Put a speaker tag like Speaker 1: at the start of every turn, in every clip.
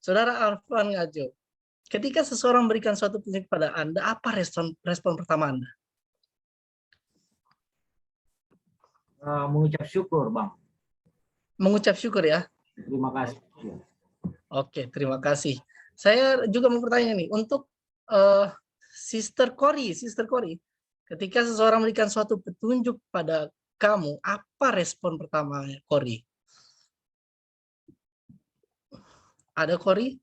Speaker 1: Saudara Arfan Ngajo, ketika seseorang memberikan suatu petunjuk pada Anda, apa respon pertama Anda?
Speaker 2: Mengucap syukur, Bang.
Speaker 1: Mengucap syukur ya.
Speaker 2: Terima kasih.
Speaker 1: Oke, terima kasih. Saya juga mau bertanya nih, untuk Sister Cory, ketika seseorang memberikan suatu petunjuk pada kamu, apa respon pertama Cory? Ada Cory?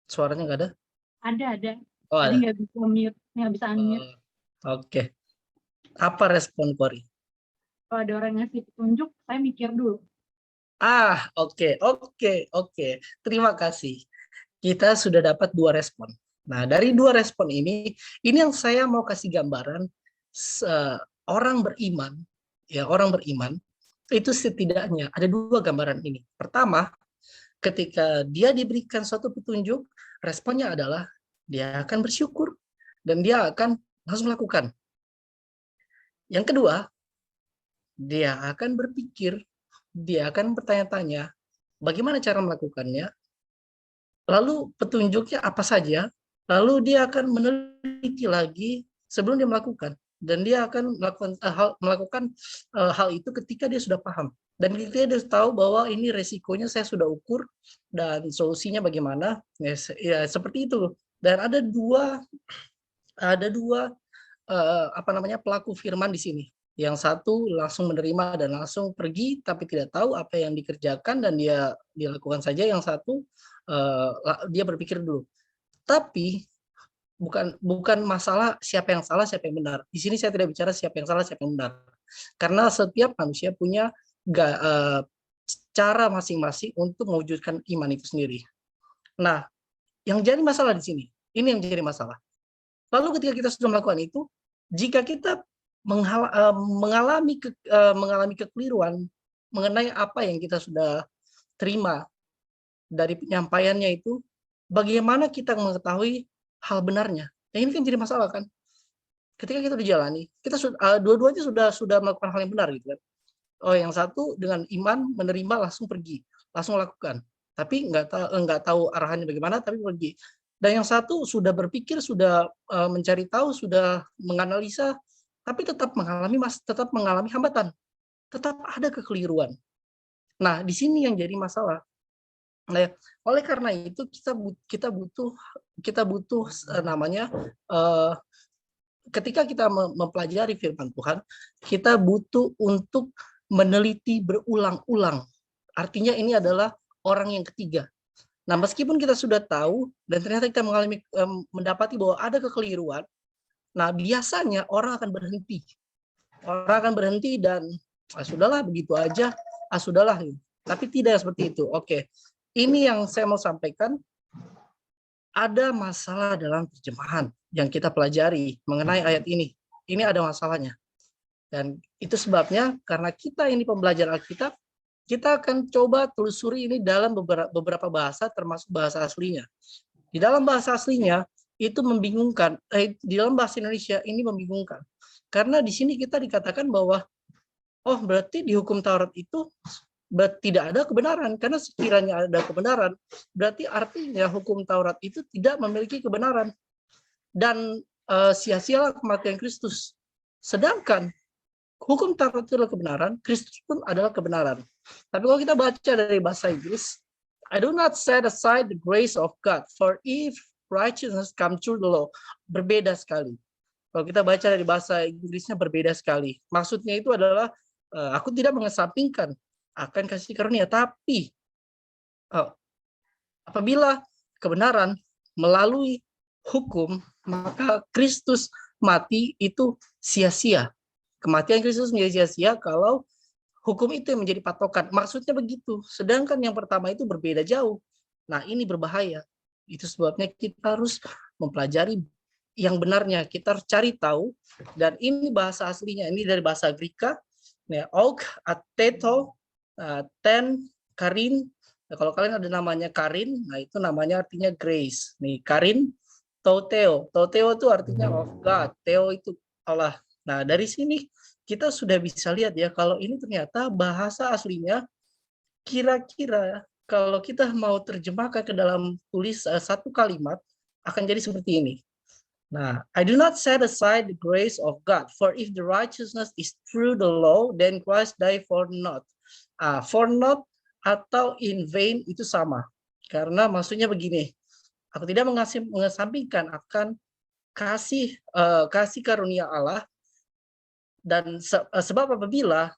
Speaker 1: Suaranya nggak ada?
Speaker 3: Ada.
Speaker 1: Oh,
Speaker 3: Tadi
Speaker 1: ada.
Speaker 3: nggak bisa mute, nggak bisa unmute.
Speaker 1: Oke. Apa respon Cory?
Speaker 3: Kalau ada orang ngasih petunjuk, saya mikir dulu.
Speaker 1: Oke. Terima kasih. Kita sudah dapat 2 respon. Nah, dari 2 respon ini yang saya mau kasih gambaran orang beriman, orang beriman itu setidaknya ada 2 gambaran ini. Pertama, ketika dia diberikan suatu petunjuk, responnya adalah dia akan bersyukur dan dia akan langsung melakukan. Yang kedua, dia akan berpikir, dia akan bertanya-tanya bagaimana cara melakukannya, lalu petunjuknya apa saja, lalu dia akan meneliti lagi sebelum dia melakukan, dan dia akan melakukan hal itu ketika dia sudah paham, dan ketika dia tahu bahwa ini resikonya saya sudah ukur dan solusinya bagaimana, ya seperti itu. Dan ada dua pelaku firman di sini. Yang satu langsung menerima dan langsung pergi, tapi tidak tahu apa yang dikerjakan dan dia lakukan saja. Yang satu dia berpikir dulu. Tapi bukan masalah siapa yang salah, siapa yang benar. Di sini saya tidak bicara siapa yang salah, siapa yang benar. Karena setiap manusia punya cara masing-masing untuk mewujudkan iman itu sendiri. Nah, yang jadi masalah di sini, ini yang jadi masalah. Lalu ketika kita sudah melakukan itu, jika kita mengalami kekeliruan mengenai apa yang kita sudah terima dari penyampaiannya itu, bagaimana kita mengetahui hal benarnya? Nah, ini kan jadi masalah kan? Ketika kita dijalani, kita dua-duanya sudah melakukan hal yang benar gitu kan. Oh, yang satu dengan iman menerima langsung pergi, langsung lakukan. Tapi nggak tahu arahannya bagaimana, tapi pergi. Dan yang satu sudah berpikir, sudah mencari tahu, sudah menganalisa, tapi tetap mengalami hambatan, tetap ada kekeliruan. Nah, di sini yang jadi masalah. Nah, oleh karena itu kita butuh namanya ketika kita mempelajari firman Tuhan, kita butuh untuk meneliti berulang-ulang. Artinya ini adalah orang yang ketiga. Nah, meskipun kita sudah tahu dan ternyata kita mendapati bahwa ada kekeliruan, nah biasanya orang akan berhenti. Orang akan berhenti dan sudahlah begitu aja, sudahlah. Tapi tidak seperti itu. Oke. Ini yang saya mau sampaikan. Ada masalah dalam terjemahan yang kita pelajari mengenai ayat ini. Ini ada masalahnya. Dan itu sebabnya karena kita ini pembelajar Alkitab, kita akan coba telusuri ini dalam beberapa bahasa termasuk bahasa aslinya. Di dalam bahasa aslinya itu membingungkan, di dalam bahasa Indonesia ini membingungkan. Karena di sini kita dikatakan bahwa berarti di hukum Taurat itu tidak ada kebenaran, karena sekiranya ada kebenaran berarti artinya hukum Taurat itu tidak memiliki kebenaran dan sia-sialah kematian Kristus. Sedangkan hukum Taurat itu adalah kebenaran, Kristus pun adalah kebenaran. Tapi kalau kita baca dari bahasa Inggris, I do not set aside the grace of God, for if righteousness come through the law. Berbeda sekali. Kalau kita baca dari bahasa Inggrisnya berbeda sekali. Maksudnya itu adalah aku tidak mengesampingkan akan kasih karunia, tapi apabila kebenaran melalui hukum, maka Kristus mati itu sia-sia. Kematian Kristus menjadi sia-sia kalau hukum itu yang menjadi patokan. Maksudnya begitu. Sedangkan yang pertama itu berbeda jauh. Nah, ini berbahaya. Itu sebabnya kita harus mempelajari yang benarnya. Kita harus cari tahu. Dan ini bahasa aslinya. Ini dari bahasa Greka. Og, ateto, ten, karin. Nah, kalau kalian ada namanya karin, nah itu namanya artinya grace. Nih, karin, toteo. Toteo itu artinya of God. Theo itu Allah. Nah, dari sini kita sudah bisa lihat ya kalau ini ternyata bahasa aslinya kira-kira kalau kita mau terjemahkan ke dalam satu kalimat akan jadi seperti ini. Nah, I do not set aside the grace of God, for if the righteousness is through the law, then Christ died for naught. For naught atau in vain itu sama. Karena maksudnya begini, aku tidak mengesampingkan akan kasih karunia Allah, dan sebab apabila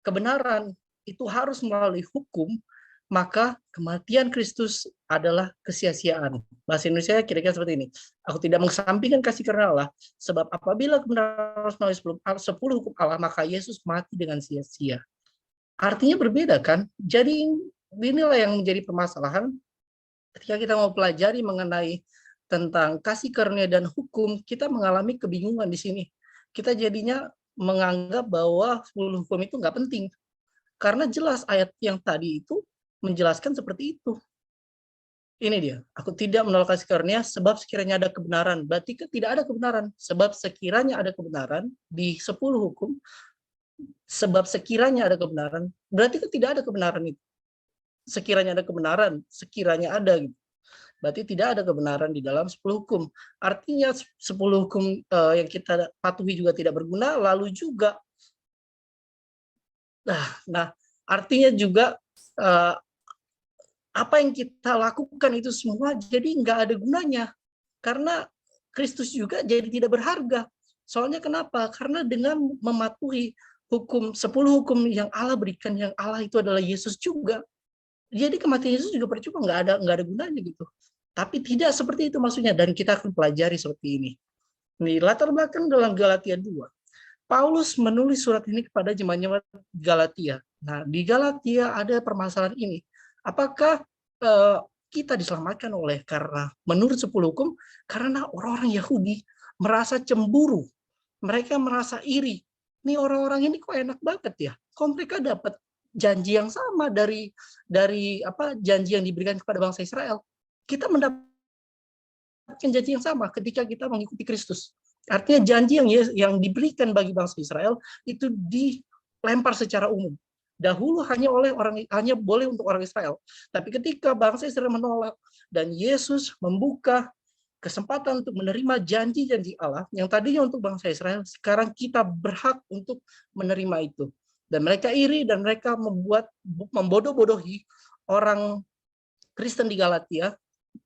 Speaker 1: kebenaran itu harus melalui hukum, maka kematian Kristus adalah kesia-siaan. Bahasa Indonesia kira-kira seperti ini. Aku tidak mengesampingkan kasih karunia Allah, sebab apabila kebenaran harus melalui 10 hukum Allah, maka Yesus mati dengan sia-sia. Artinya berbeda kan? Jadi inilah yang menjadi permasalahan ketika kita mau pelajari mengenai tentang kasih karunia dan hukum, kita mengalami kebingungan di sini. Kita jadinya menganggap bahwa 10 hukum itu nggak penting. Karena jelas ayat yang tadi itu menjelaskan seperti itu. Ini dia, aku tidak menolak kasih karunia sebab sekiranya ada kebenaran. Berarti tidak ada kebenaran. Sebab sekiranya ada kebenaran di 10 hukum, sebab sekiranya ada kebenaran, berarti tidak ada kebenaran itu. Sekiranya ada kebenaran, sekiranya ada gitu. Berarti tidak ada kebenaran di dalam 10 hukum. Artinya 10 hukum yang kita patuhi juga tidak berguna, lalu juga nah artinya juga apa yang kita lakukan itu semua jadi nggak ada gunanya. Karena Kristus juga jadi tidak berharga. Soalnya kenapa? Karena dengan mematuhi 10 hukum yang Allah berikan, yang Allah itu adalah Yesus juga. Jadi kematian Yesus juga percuma, nggak ada gunanya gitu. Tapi tidak seperti itu maksudnya, dan kita akan pelajari seperti ini. Ini latar belakang dalam Galatia 2. Paulus menulis surat ini kepada jemaat Galatia. Nah, di Galatia ada permasalahan ini. Apakah kita diselamatkan karena menurut 10 hukum? Karena orang-orang Yahudi merasa cemburu. Mereka merasa iri. Ini orang-orang ini kok enak banget ya. Kok mereka dapat janji yang sama dari janji yang diberikan kepada bangsa Israel. Kita mendapatkan janji yang sama ketika kita mengikuti Kristus. Artinya janji yang diberikan bagi bangsa Israel itu dilempar secara umum. Dahulu hanya boleh untuk orang Israel. Tapi ketika bangsa Israel menolak dan Yesus membuka kesempatan untuk menerima janji-janji Allah yang tadinya untuk bangsa Israel, sekarang kita berhak untuk menerima itu. Dan mereka iri dan mereka membodoh-bodohi orang Kristen di Galatia.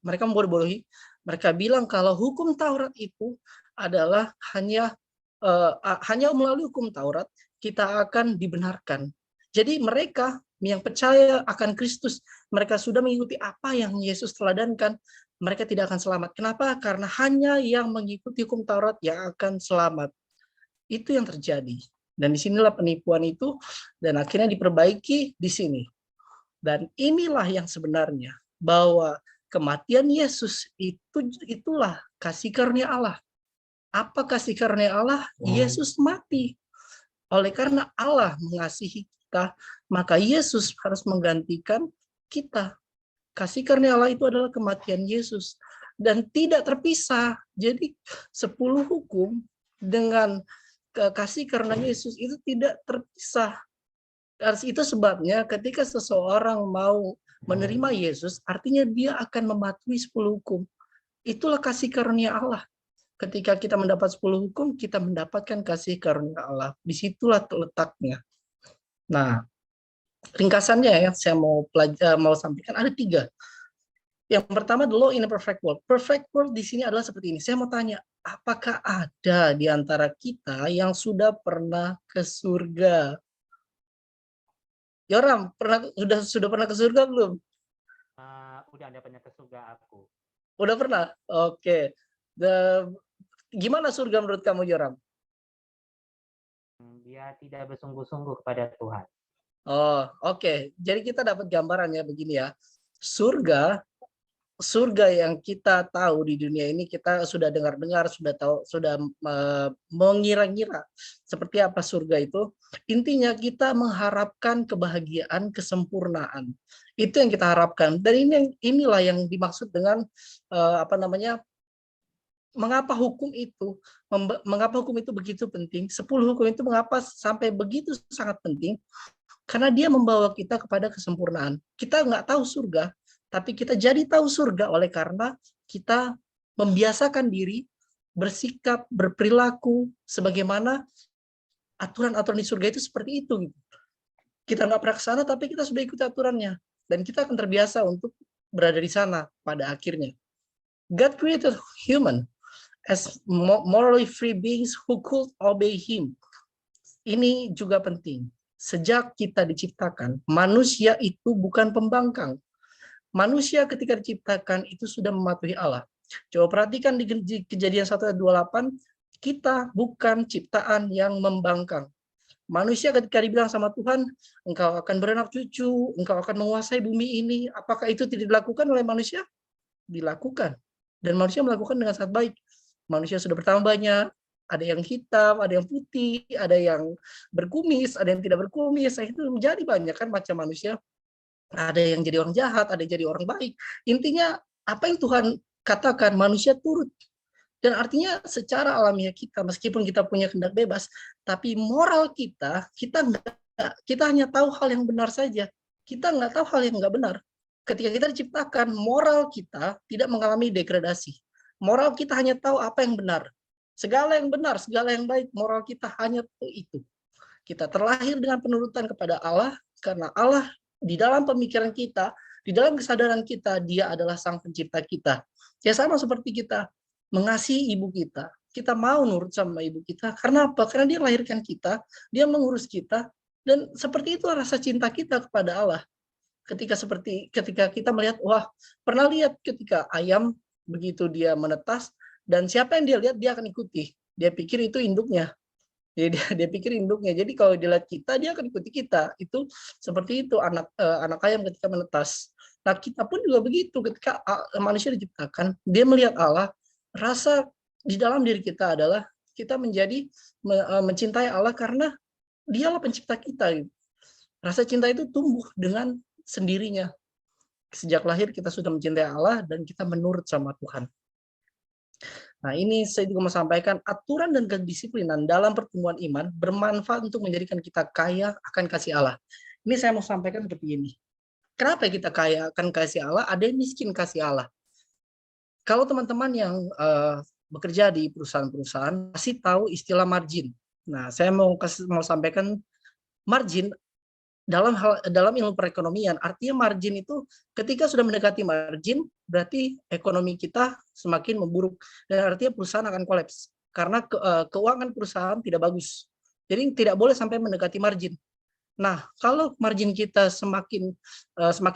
Speaker 1: Mereka membodoh-bodohi. Mereka bilang kalau hukum Taurat itu adalah hanya melalui hukum Taurat kita akan dibenarkan. Jadi mereka yang percaya akan Kristus, mereka sudah mengikuti apa yang Yesus teladankan, mereka tidak akan selamat. Kenapa? Karena hanya yang mengikuti hukum Taurat yang akan selamat. Itu yang terjadi. Dan disinilah penipuan itu, dan akhirnya diperbaiki di sini. Dan inilah yang sebenarnya, bahwa kematian Yesus itulah kasih karunia Allah. Apa kasih karunia Allah? Yesus mati. Oleh karena Allah mengasihi kita, maka Yesus harus menggantikan kita. Kasih karunia Allah itu adalah kematian Yesus. Dan tidak terpisah. Jadi 10 hukum dengan kasih karunia Yesus itu tidak terpisah. Itu sebabnya ketika seseorang mau menerima Yesus, artinya dia akan mematuhi 10 hukum. Itulah kasih karunia Allah. Ketika kita mendapat 10 hukum, kita mendapatkan kasih karunia Allah. Disitulah letaknya. Nah, ringkasannya ya, saya mau sampaikan ada 3. Yang pertama, the law in a perfect world. Perfect world di sini adalah seperti ini. Saya mau tanya, apakah ada di antara kita yang sudah pernah ke surga? Yoram, sudah pernah ke surga belum?
Speaker 2: Udah ada pernah ke surga aku.
Speaker 1: Udah pernah? Oke. Gimana surga menurut kamu, Yoram?
Speaker 2: Dia tidak bersungguh-sungguh kepada Tuhan.
Speaker 1: Oh, oke. Jadi kita dapat gambarannya begini ya. Surga yang kita tahu di dunia ini, kita sudah dengar-dengar, sudah tahu, sudah mengira-ngira seperti apa surga itu. Intinya kita mengharapkan kebahagiaan, kesempurnaan. Itu yang kita harapkan. Dan inilah yang dimaksud dengan mengapa hukum itu begitu penting? 10 hukum itu mengapa sampai begitu sangat penting? Karena dia membawa kita kepada kesempurnaan. Kita nggak tahu surga, tapi kita jadi tahu surga oleh karena kita membiasakan diri bersikap, berperilaku sebagaimana aturan-aturan di surga itu seperti itu. Kita nggak pernah ke sana, tapi kita sudah ikuti aturannya. Dan kita akan terbiasa untuk berada di sana pada akhirnya. God created human as morally free beings who could obey Him. Ini juga penting. Sejak kita diciptakan, manusia itu bukan pembangkang. Manusia ketika diciptakan itu sudah mematuhi Allah. Coba perhatikan di Kejadian 1 ayat 28, kita bukan ciptaan yang membangkang. Manusia ketika dibilang sama Tuhan, engkau akan beranak cucu, engkau akan menguasai bumi ini, apakah itu tidak dilakukan oleh manusia? Dilakukan. Dan manusia melakukan dengan sangat baik. Manusia sudah bertambah banyak, ada yang hitam, ada yang putih, ada yang berkumis, ada yang tidak berkumis. Itu menjadi banyak kan macam manusia. Ada yang jadi orang jahat, ada yang jadi orang baik. Intinya apa yang Tuhan katakan, manusia turut. Dan artinya secara alamiah kita, meskipun kita punya kehendak bebas, tapi moral kita hanya tahu hal yang benar saja. Kita nggak tahu hal yang nggak benar. Ketika kita diciptakan, moral kita tidak mengalami degradasi. Moral kita hanya tahu apa yang benar. Segala yang benar, segala yang baik, moral kita hanya itu. Kita terlahir dengan penurutan kepada Allah, karena Allah di dalam pemikiran kita, di dalam kesadaran kita, Dia adalah Sang Pencipta kita. Ya sama seperti kita mengasihi ibu kita. Kita mau nurut sama ibu kita. Karena apa? Karena Dia melahirkan kita, Dia mengurus kita, dan seperti itu rasa cinta kita kepada Allah. Ketika kita melihat, wah, pernah lihat ketika ayam begitu dia menetas, dan siapa yang dia lihat, dia akan ikuti. Dia pikir itu induknya. Jadi dia pikir induknya. Jadi kalau dia lihat kita, dia akan ikuti kita. Itu seperti itu anak ayam ketika menetas. Nah, kita pun juga begitu. Ketika manusia diciptakan, dia melihat Allah, rasa di dalam diri kita adalah kita menjadi mencintai Allah karena Dialah pencipta kita. Rasa cinta itu tumbuh dengan sendirinya. Sejak lahir kita sudah mencintai Allah dan kita menurut sama Tuhan. Nah, ini saya juga mau sampaikan, aturan dan kedisiplinan dalam pertumbuhan iman bermanfaat untuk menjadikan kita kaya akan kasih Allah. Ini saya mau sampaikan seperti ini. Kenapa kita kaya akan kasih Allah? Ada yang miskin kasih Allah. Kalau teman-teman yang bekerja di perusahaan-perusahaan pasti tahu istilah margin. Nah, saya mau sampaikan margin dalam ilmu perekonomian, artinya margin itu ketika sudah mendekati margin, berarti ekonomi kita semakin memburuk dan artinya perusahaan akan kolaps karena keuangan perusahaan tidak bagus. Jadi tidak boleh sampai mendekati margin. Nah, kalau margin kita semakin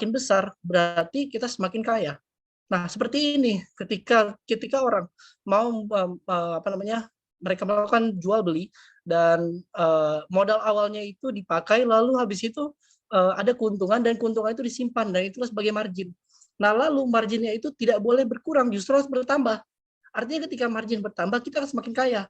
Speaker 1: besar, berarti kita semakin kaya. Nah, seperti ini ketika orang mau mereka melakukan jual beli dan modal awalnya itu dipakai, lalu habis itu ada keuntungan dan keuntungan itu disimpan dan itulah sebagai margin. Nah, lalu marginnya itu tidak boleh berkurang, justru harus bertambah. Artinya ketika margin bertambah, kita akan semakin kaya.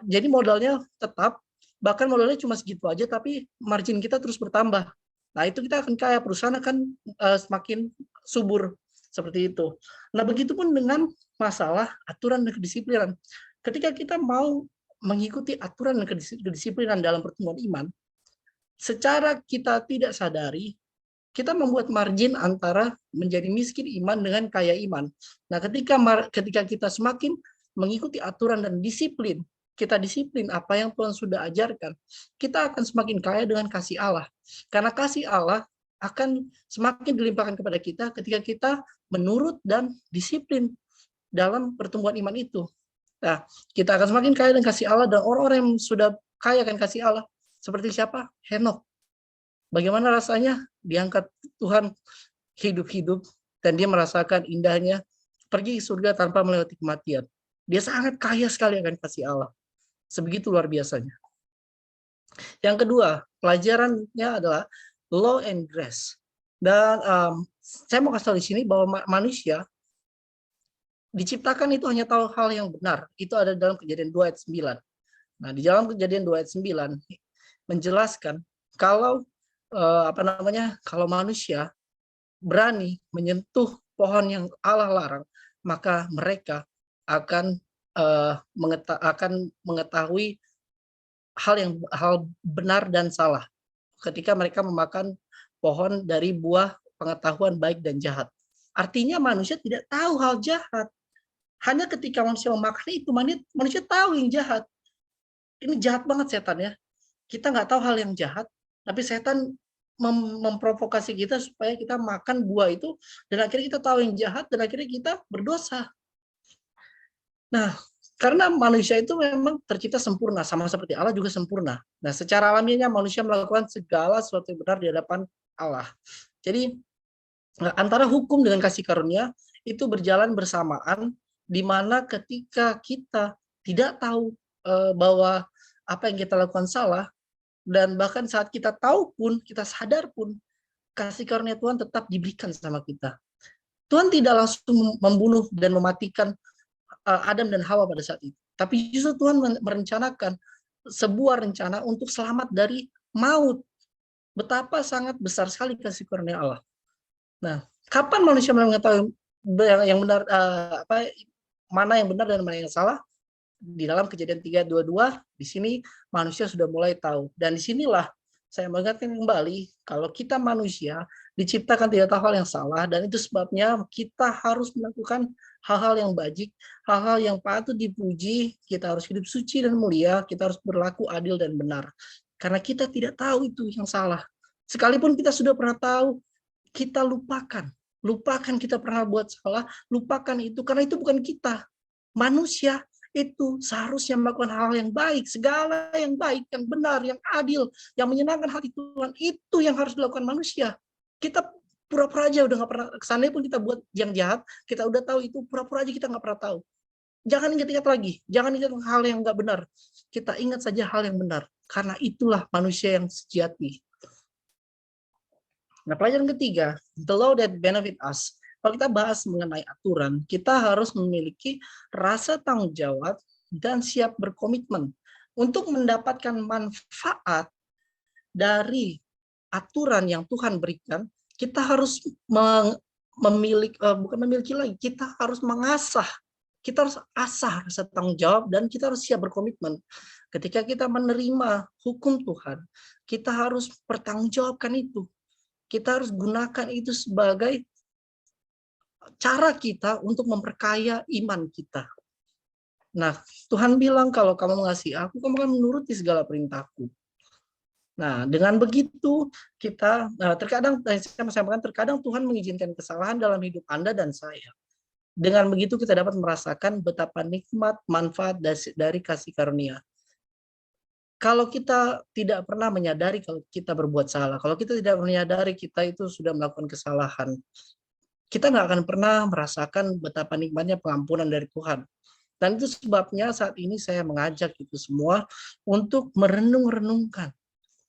Speaker 1: Jadi modalnya tetap, bahkan modalnya cuma segitu aja, tapi margin kita terus bertambah. Nah, itu kita akan kaya, perusahaan akan semakin subur. Seperti itu. Nah, begitupun dengan masalah aturan dan kedisiplinan. Ketika kita mau mengikuti aturan dan kedisiplinan dalam pertumbuhan iman, secara kita tidak sadari, kita membuat margin antara menjadi miskin iman dengan kaya iman. Nah, ketika kita semakin mengikuti aturan dan disiplin, kita disiplin apa yang Tuhan sudah ajarkan, kita akan semakin kaya dengan kasih Allah. Karena kasih Allah akan semakin dilimpahkan kepada kita ketika kita menurut dan disiplin dalam pertumbuhan iman itu. Nah, kita akan semakin kaya dengan kasih Allah, dan orang-orang yang sudah kaya akan kasih Allah, seperti siapa? Henokh. Bagaimana rasanya diangkat Tuhan hidup-hidup, dan dia merasakan indahnya pergi ke surga tanpa melewati kematian. Dia sangat kaya sekali akan kasih Allah. Sebegitu luar biasanya. Yang kedua, pelajarannya adalah law and grace. Dan saya mau kasih tahu di sini bahwa manusia diciptakan itu hanya tahu hal yang benar. Itu ada dalam Kejadian 2 ayat 9. Nah, di dalam Kejadian 2 ayat 9 menjelaskan kalau kalau manusia berani menyentuh pohon yang Allah larang, maka mereka akan akan mengetahui hal benar dan salah ketika mereka memakan pohon dari buah pengetahuan baik dan jahat. Artinya manusia tidak tahu hal jahat. Hanya ketika manusia memakan itu, manusia tahu yang jahat. Ini jahat banget setan ya. Kita nggak tahu hal yang jahat, tapi setan memprovokasi kita supaya kita makan buah itu, dan akhirnya kita tahu yang jahat, dan akhirnya kita berdosa. Nah, karena manusia itu memang tercipta sempurna, sama seperti Allah juga sempurna. Nah, secara alamiahnya manusia melakukan segala sesuatu yang benar di hadapan Allah. Jadi, antara hukum dengan kasih karunia itu berjalan bersamaan, di mana ketika kita tidak tahu bahwa apa yang kita lakukan salah, dan bahkan saat kita tahu pun, kita sadar pun, kasih karunia Tuhan tetap diberikan sama kita. Tuhan tidak langsung membunuh dan mematikan Adam dan Hawa pada saat itu. Tapi justru Tuhan merencanakan sebuah rencana untuk selamat dari maut. Betapa sangat besar sekali kasih karunia Allah. Nah, kapan manusia mengetahui yang benar, mana yang benar dan mana yang salah? Di dalam Kejadian 3:22, di sini manusia sudah mulai tahu. Dan disinilah saya mengingatkan kembali, kalau kita manusia diciptakan tidak tahu hal yang salah, dan itu sebabnya kita harus melakukan hal-hal yang baik, hal-hal yang patut dipuji, kita harus hidup suci dan mulia, kita harus berlaku adil dan benar. Karena kita tidak tahu itu yang salah. Sekalipun kita sudah pernah tahu, kita lupakan. Lupakan kita pernah buat salah, lupakan itu, karena itu bukan kita. Manusia itu seharusnya melakukan hal yang baik, segala yang baik, yang benar, yang adil, yang menyenangkan hati Tuhan, itu yang harus dilakukan manusia. Kita pura-pura aja udah nggak pernah, kesannya pun kita buat yang jahat, kita udah tahu itu, pura-pura aja kita nggak pernah tahu. Jangan ingat-ingat lagi, jangan ingat hal yang nggak benar, kita ingat saja hal yang benar, karena itulah manusia yang sejati. Nah, pelajaran ketiga, the law that benefit us. Kalau kita bahas mengenai aturan, kita harus memiliki rasa tanggung jawab dan siap berkomitmen untuk mendapatkan manfaat dari aturan yang Tuhan berikan. Kita harus bukan memiliki lagi, kita harus mengasah, kita harus asah rasa tanggung jawab, dan kita harus siap berkomitmen. Ketika kita menerima hukum Tuhan, kita harus pertanggungjawabkan itu. Kita harus gunakan itu sebagai cara kita untuk memperkaya iman kita. Nah, Tuhan bilang kalau kamu mengasihi aku, kamu akan menuruti segala perintahku. Nah, dengan begitu kita terkadang Tuhan mengizinkan kesalahan dalam hidup Anda dan saya. Dengan begitu kita dapat merasakan betapa nikmat manfaat dari kasih karunia. Kalau kita tidak pernah menyadari kalau kita berbuat salah, kalau kita tidak menyadari kita itu sudah melakukan kesalahan, kita nggak akan pernah merasakan betapa nikmatnya pengampunan dari Tuhan. Dan itu sebabnya saat ini saya mengajak itu semua untuk merenung-renungkan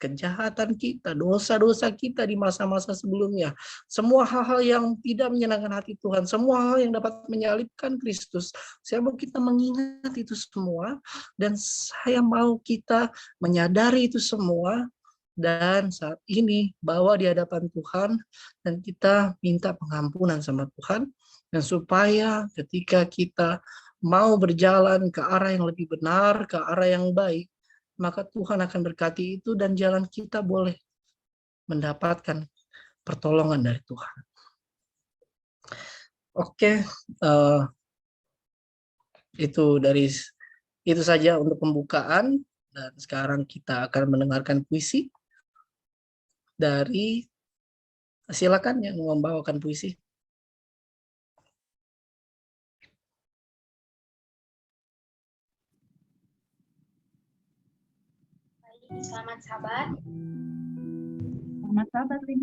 Speaker 1: kejahatan kita, dosa-dosa kita di masa-masa sebelumnya. Semua hal-hal yang tidak menyenangkan hati Tuhan, semua hal yang dapat menyalibkan Kristus. Saya mau kita mengingat itu semua, dan saya mau kita menyadari itu semua, dan saat ini bawa di hadapan Tuhan, dan kita minta pengampunan sama Tuhan, dan supaya ketika kita mau berjalan ke arah yang lebih benar, ke arah yang baik, maka Tuhan akan berkati itu, dan jalan kita boleh mendapatkan pertolongan dari Tuhan. Oke, itu saja untuk pembukaan, dan sekarang kita akan mendengarkan puisi dari, silakan yang membawakan puisi.
Speaker 4: Selamat sahabat.
Speaker 3: Selamat sahabat, Lin.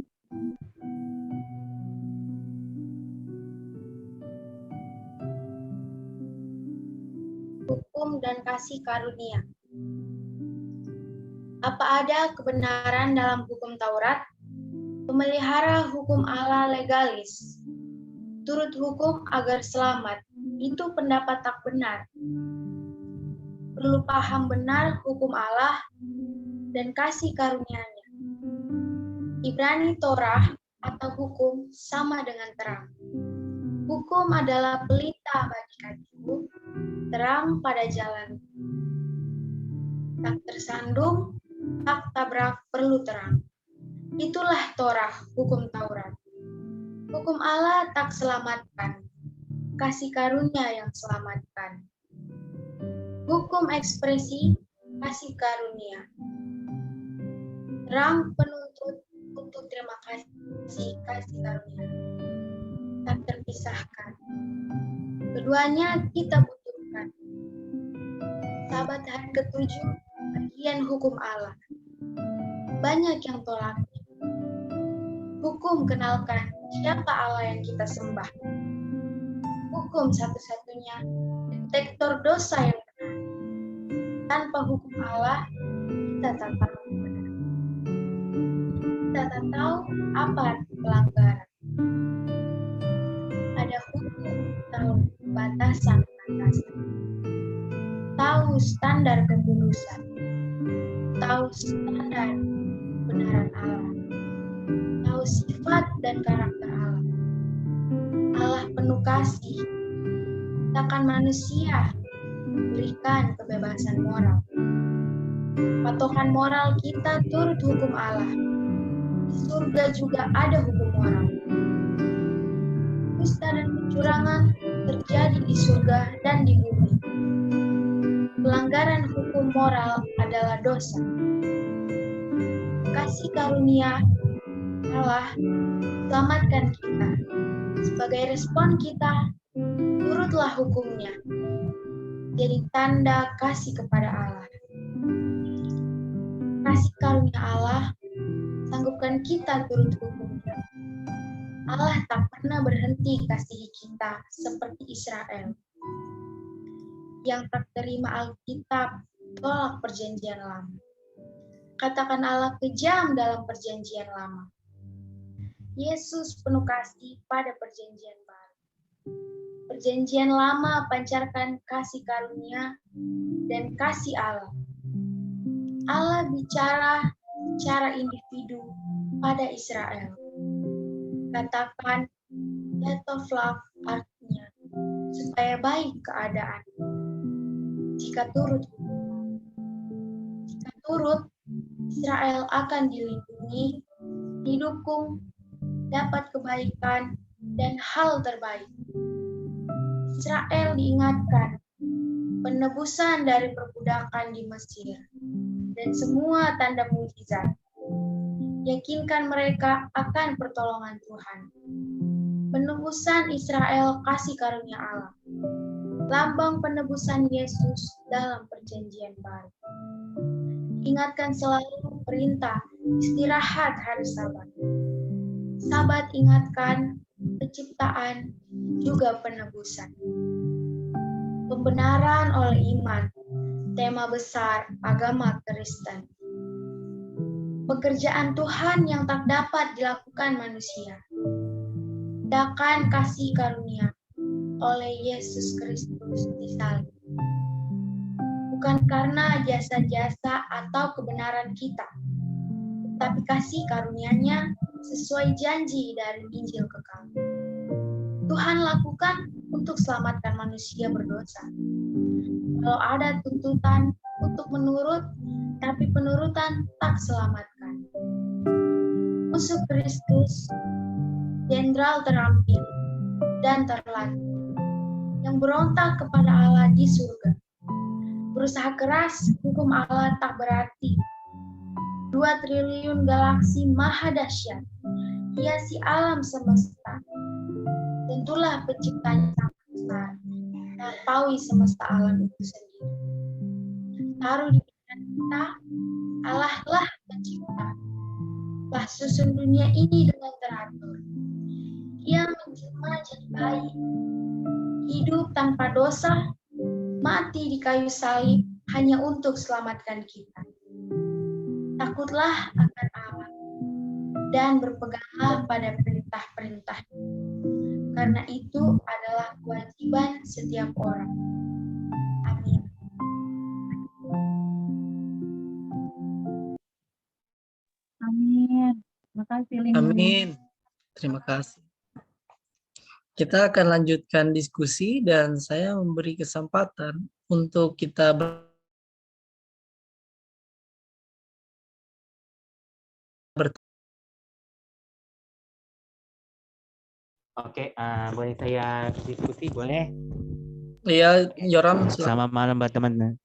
Speaker 4: Hukum dan kasih karunia. Apa ada kebenaran dalam hukum Taurat? Memelihara hukum Allah legalis. Turut hukum agar selamat. Itu pendapat tak benar. Perlu paham benar hukum Allah dan kasih karunia-Nya. Ibrani Torah atau hukum sama dengan terang. Hukum adalah pelita bagi kakiku terang pada jalan. Tak tersandung, tak tabrak perlu terang. Itulah Torah, hukum Taurat. Hukum Allah tak selamatkan, kasih karunia yang selamatkan. Hukum ekspresi, kasih karunia. Terang penuntut untuk terima kasih, kasih karunia. Tak terpisahkan. Keduanya kita butuhkan. Sabat hari ke-7, bagian hukum Allah. Banyak yang tolak. Hukum kenalkan siapa Allah yang kita sembah. Hukum satu-satunya detektor dosa yang benar. Tanpa hukum Allah, kita tak tahu benar. Kita tak tahu apa arti pelanggaran. Ada hukum, tahu batasan-batasan. Tahu standar ketulusan. Tahu standar kebenaran Allah. Tahu sifat dan karakter Allah. Allah penuh kasih. Takkan manusia berikan kebebasan moral. Patokan moral kita turut hukum Allah. Di surga juga ada hukum moral. Dusta dan kecurangan terjadi di surga dan di bumi. Pelanggaran hukum moral adalah dosa. Kasih karunia Allah selamatkan kita. Sebagai respon kita, turutlah hukumnya. Jadi tanda kasih kepada Allah. Kasih karunia Allah sanggupkan kita turut hukumnya. Allah tak pernah berhenti kasihi kita seperti Israel yang tak terima Alkitab, tolak perjanjian lama. Katakan Allah kejam dalam perjanjian lama. Yesus penuh kasih pada perjanjian baru. Perjanjian lama pancarkan kasih karunia dan kasih Allah. Allah bicara secara individu pada Israel. Katakan Letoflav artinya supaya baik keadaan. Jika turut, Israel akan dilindungi, didukung, dapat kebaikan dan hal terbaik. Israel diingatkan penebusan dari perbudakan di Mesir dan semua tanda mujizat. Yakinkan mereka akan pertolongan Tuhan. Penebusan Israel kasih karunia Allah. Lambang penebusan Yesus dalam perjanjian baru. Ingatkan selalu perintah istirahat hari Sabat. Sabat ingatkan penciptaan juga penebusan. Pembenaran oleh iman, tema besar agama Kristen. Pekerjaan Tuhan yang tak dapat dilakukan manusia. Dakan kasih karunia oleh Yesus Kristus di salib. Bukan karena jasa-jasa atau kebenaran kita, tapi kasih karunia-Nya sesuai janji dari Injil kekal. Tuhan lakukan untuk selamatkan manusia berdosa. Kalau ada tuntutan untuk menurut, tapi penurutan tak selamatkan. Musuh Kristus, jenderal terampil dan terlatih, yang berontak kepada Allah di surga. Berusaha keras, hukum Allah tak berarti. 2 triliun galaksi maha dahsyat, hiasi alam semesta. Tentulah penciptanya sangat besar, melampaui semesta alam itu sendiri. Taruh di pikiran kita, Allah lah pencipta. Lah susun dunia ini dengan teratur. Ia menjelma jadi bayi, hidup tanpa dosa, mati di kayu salib hanya untuk selamatkan kita. Takutlah akan Allah dan berpeganglah pada perintah-perintah. Karena itu adalah kewajiban setiap orang. Amin.
Speaker 3: Amin. Terima kasih Lindung.
Speaker 1: Amin. Terima kasih. Kita akan lanjutkan diskusi dan saya memberi kesempatan untuk kita
Speaker 2: Oke, boleh saya diskusi? Boleh?
Speaker 1: ya, Yoram, silakan.
Speaker 2: Selamat malam buat teman-teman.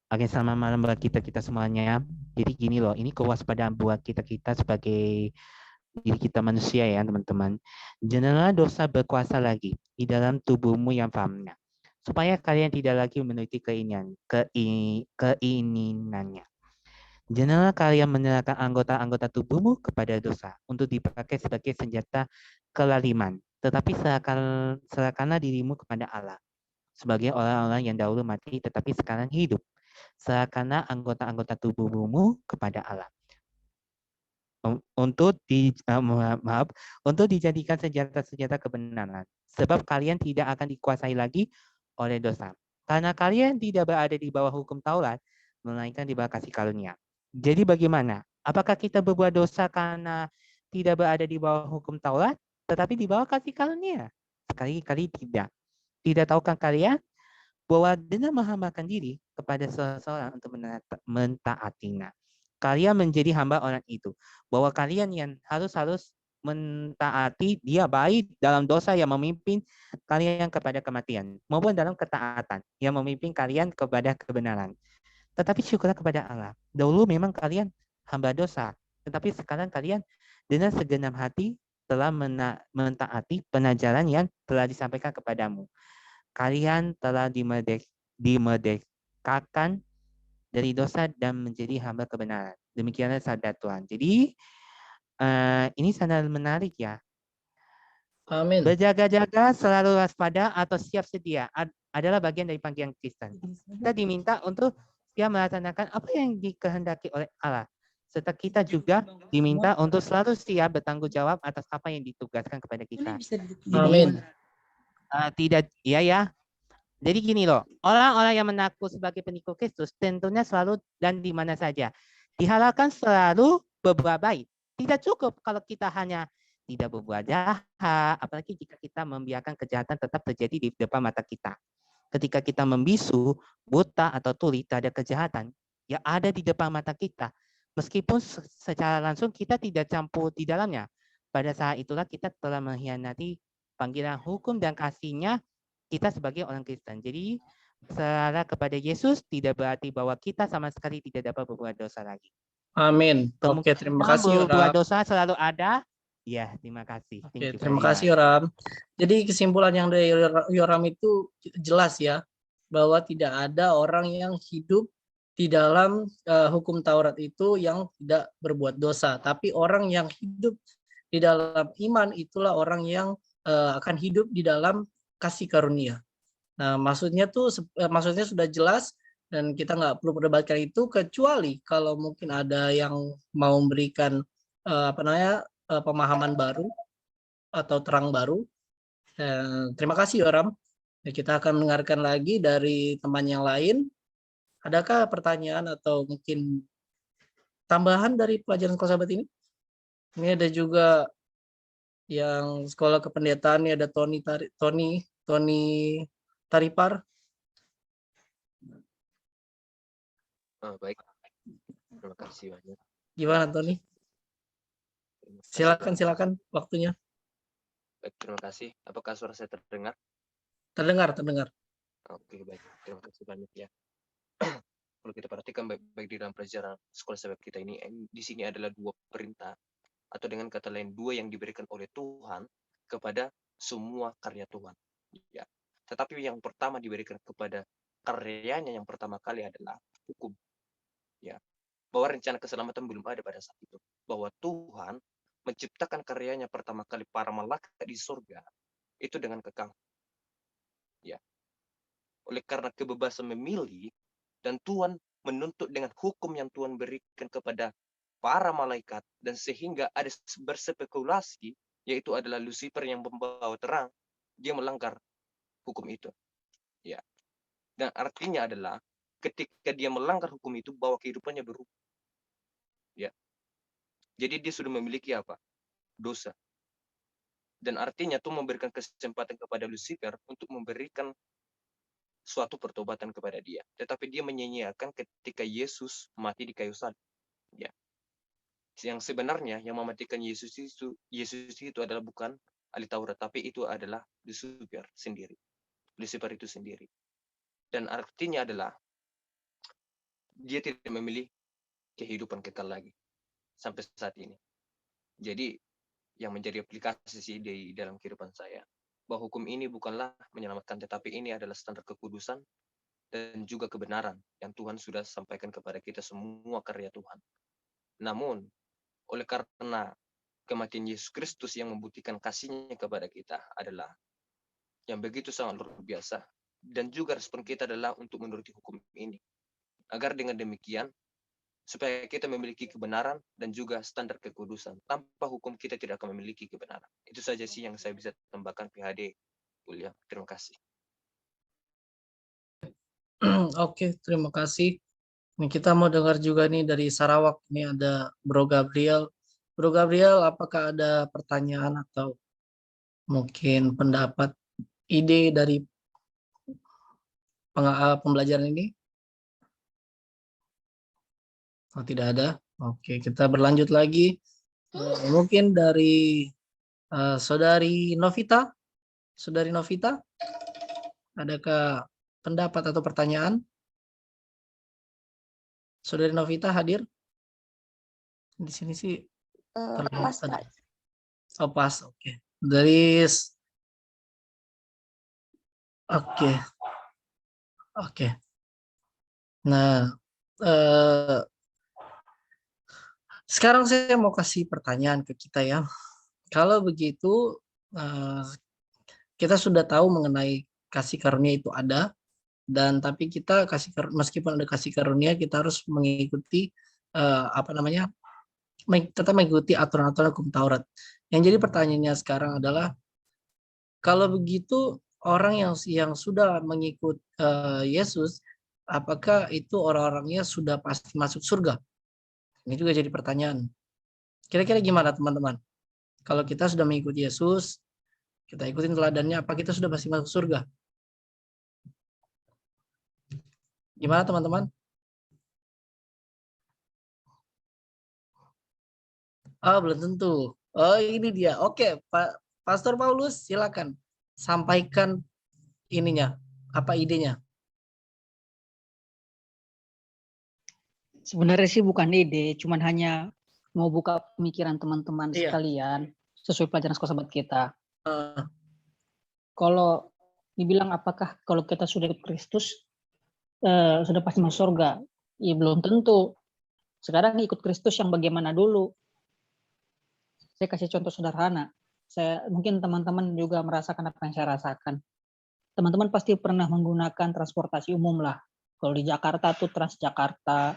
Speaker 2: Oke, selamat malam buat kita semuanya. Jadi gini loh, ini kewaspadaan buat kita sebagai diri kita manusia ya teman-teman. Janganlah dosa berkuasa lagi di dalam tubuhmu yang fana, supaya kalian tidak lagi menuruti keinginannya. Janganlah kalian menyerahkan anggota-anggota tubuhmu kepada dosa untuk dipakai sebagai senjata kelaliman, tetapi serahkanlah dirimu kepada Allah sebagai orang-orang yang dahulu mati tetapi sekarang hidup. Serahkanlah anggota-anggota tubuhmu kepada Allah untuk dijadikan senjata-senjata kebenaran, sebab kalian tidak akan dikuasai lagi oleh dosa, karena kalian tidak berada di bawah hukum Taurat, melainkan di bawah kasih karunia. Jadi bagaimana? Apakah kita berbuat dosa karena tidak berada di bawah hukum Taurat, tetapi di bawah kasih karunia? Sekali-kali tidak. Tidak tahukah kalian bahwa dengan menghambakan diri kepada seseorang untuk mentaatinya, kalian menjadi hamba orang itu, bahwa kalian yang harus mentaati dia, baik dalam dosa yang memimpin kalian kepada kematian, maupun dalam ketaatan yang memimpin kalian kepada kebenaran. Tetapi syukurlah kepada Allah, dahulu memang kalian hamba dosa, tetapi sekarang kalian dengan segenap hati telah mentaati pengajaran yang telah disampaikan kepadamu. Kalian telah dimerdekakan dari dosa dan menjadi hamba kebenaran. Demikianlah sabda Tuhan. Jadi ini sangat menarik ya.
Speaker 1: Amin.
Speaker 2: Berjaga-jaga, selalu waspada atau siap sedia adalah bagian dari panggilan Kristen. Kita diminta untuk siap melaksanakan apa yang dikehendaki oleh Allah. Serta kita juga diminta untuk selalu siap bertanggung jawab atas apa yang ditugaskan kepada kita.
Speaker 1: Amin.
Speaker 2: Tidak, ya. Jadi gini loh, orang-orang yang mengaku sebagai pengikut Kristus tentunya selalu dan di mana saja diharapkan selalu berbuat baik. Tidak cukup kalau kita hanya tidak berbuat jahat, apalagi jika kita membiarkan kejahatan tetap terjadi di depan mata kita. Ketika kita membisu, buta atau tuli terhadap kejahatan yang ada di depan mata kita, meskipun secara langsung kita tidak campur di dalamnya, pada saat itulah kita telah mengkhianati panggilan hukum dan kasih-Nya kita sebagai orang Kristen. Jadi serah kepada Yesus tidak berarti bahwa kita sama sekali tidak dapat berbuat dosa lagi.
Speaker 1: Amin. Oke, terima kasih
Speaker 2: berbuat
Speaker 1: Yoram.
Speaker 2: dosa selalu ada. Ya, terima kasih.
Speaker 1: Oke, terima kasih Yoram. Jadi kesimpulan yang dari Yoram itu jelas ya, bahwa tidak ada orang yang hidup di dalam hukum Taurat itu yang tidak berbuat dosa, tapi orang yang hidup di dalam iman itulah orang yang akan hidup di dalam kasih karunia. Nah, maksudnya sudah jelas dan kita nggak perlu perdebatkan itu, kecuali kalau mungkin ada yang mau memberikan pemahaman baru atau terang baru. Terima kasih Yoram. Kita akan mendengarkan lagi dari teman yang lain. Adakah pertanyaan atau mungkin tambahan dari pelajaran sekolah sahabat ini? Ini ada juga yang sekolah kependetaan, ini ada Tony Taripar.
Speaker 5: Baik, terima kasih banyak.
Speaker 1: Gimana Tony? Silakan waktunya.
Speaker 5: Baik, terima kasih. Apakah suara saya terdengar?
Speaker 1: Terdengar.
Speaker 5: Oke, baik. Terima kasih banyak ya. Kalau kita perhatikan baik di dalam pelajaran sekolah sahabat kita ini, di sini adalah dua perintah, atau dengan kata lain dua yang diberikan oleh Tuhan kepada semua karya Tuhan. Ya. Tetapi yang pertama diberikan kepada karyanya yang pertama kali adalah hukum. Ya. Bahwa rencana keselamatan belum ada pada saat itu. Bahwa Tuhan menciptakan karyanya pertama kali para malaikat di surga itu dengan kekal. Ya. Oleh karena kebebasan memilih dan Tuhan menuntut dengan hukum yang Tuhan berikan kepada para malaikat, dan sehingga ada berspekulasi, yaitu adalah Lucifer yang membawa terang, dia melanggar hukum itu. Ya. Dan artinya adalah ketika dia melanggar hukum itu, bahwa kehidupannya berubah. Ya. Jadi dia sudah memiliki apa? Dosa. Dan artinya Tuhan memberikan kesempatan kepada Lucifer untuk memberikan suatu pertobatan kepada dia. Tetapi dia menyia-nyiakan ketika Yesus mati di kayu salib. Ya. Yang sebenarnya yang mematikan Yesus itu adalah bukan ahli Taurat, tapi itu adalah Lucifer sendiri. Lucifer itu sendiri. Dan artinya adalah dia tidak memilih kehidupan kekal lagi sampai saat ini. Jadi yang menjadi aplikasi sih di dalam kehidupan saya, bahwa hukum ini bukanlah menyelamatkan, tetapi ini adalah standar kekudusan dan juga kebenaran yang Tuhan sudah sampaikan kepada kita semua karya Tuhan. Namun, oleh karena kematian Yesus Kristus yang membuktikan kasih-Nya kepada kita adalah yang begitu sangat luar biasa. Dan juga respon kita adalah untuk menuruti hukum ini. Agar dengan demikian, supaya kita memiliki kebenaran dan juga standar kekudusan. Tanpa hukum kita tidak akan memiliki kebenaran. Itu saja sih yang saya bisa tambahkan PhD. William, terima kasih.
Speaker 1: Oke, terima kasih. Ini kita mau dengar juga nih dari Sarawak. Ini ada Bro Gabriel. Bro Gabriel, apakah ada pertanyaan atau mungkin pendapat, ide dari pembelajaran ini? Oh, tidak ada. Oke, kita berlanjut lagi. Mungkin dari Saudari Novita. Saudari Novita, adakah pendapat atau pertanyaan? Saudari Novita hadir? Di sini sih
Speaker 6: Pas, Pak.
Speaker 1: Oh, pas, oke. Dari oke. Oke. Nah, sekarang saya mau kasih pertanyaan ke kita ya. Kalau begitu, kita sudah tahu mengenai kasih karunia itu ada, dan tapi kita meskipun ada kasih karunia, kita harus mengikuti tetap mengikuti aturan-aturan hukum Taurat. Yang jadi pertanyaannya sekarang adalah, kalau begitu orang yang sudah mengikut Yesus, apakah itu orang-orangnya sudah pasti masuk surga? Ini juga jadi pertanyaan. Kira-kira gimana teman-teman? Kalau kita sudah mengikuti Yesus, kita ikutin teladannya, apa kita sudah pasti masuk surga? Gimana teman-teman? Oh, belum tentu. Oh, ini dia. Oke, Pak Pastor Paulus, silakan sampaikan ininya, apa idenya?
Speaker 7: Sebenarnya sih bukan ide, cuman hanya mau buka pemikiran teman-teman sekalian sesuai pelajaran sekolah sahabat kita. Kalau dibilang apakah kalau kita sudah ikut Kristus sudah pasti masuk surga? Ya belum tentu. Sekarang ikut Kristus yang bagaimana dulu? Saya kasih contoh sederhana. Mungkin teman-teman juga merasakan apa yang saya rasakan. Teman-teman pasti pernah menggunakan transportasi umum lah. Kalau di Jakarta tuh Transjakarta,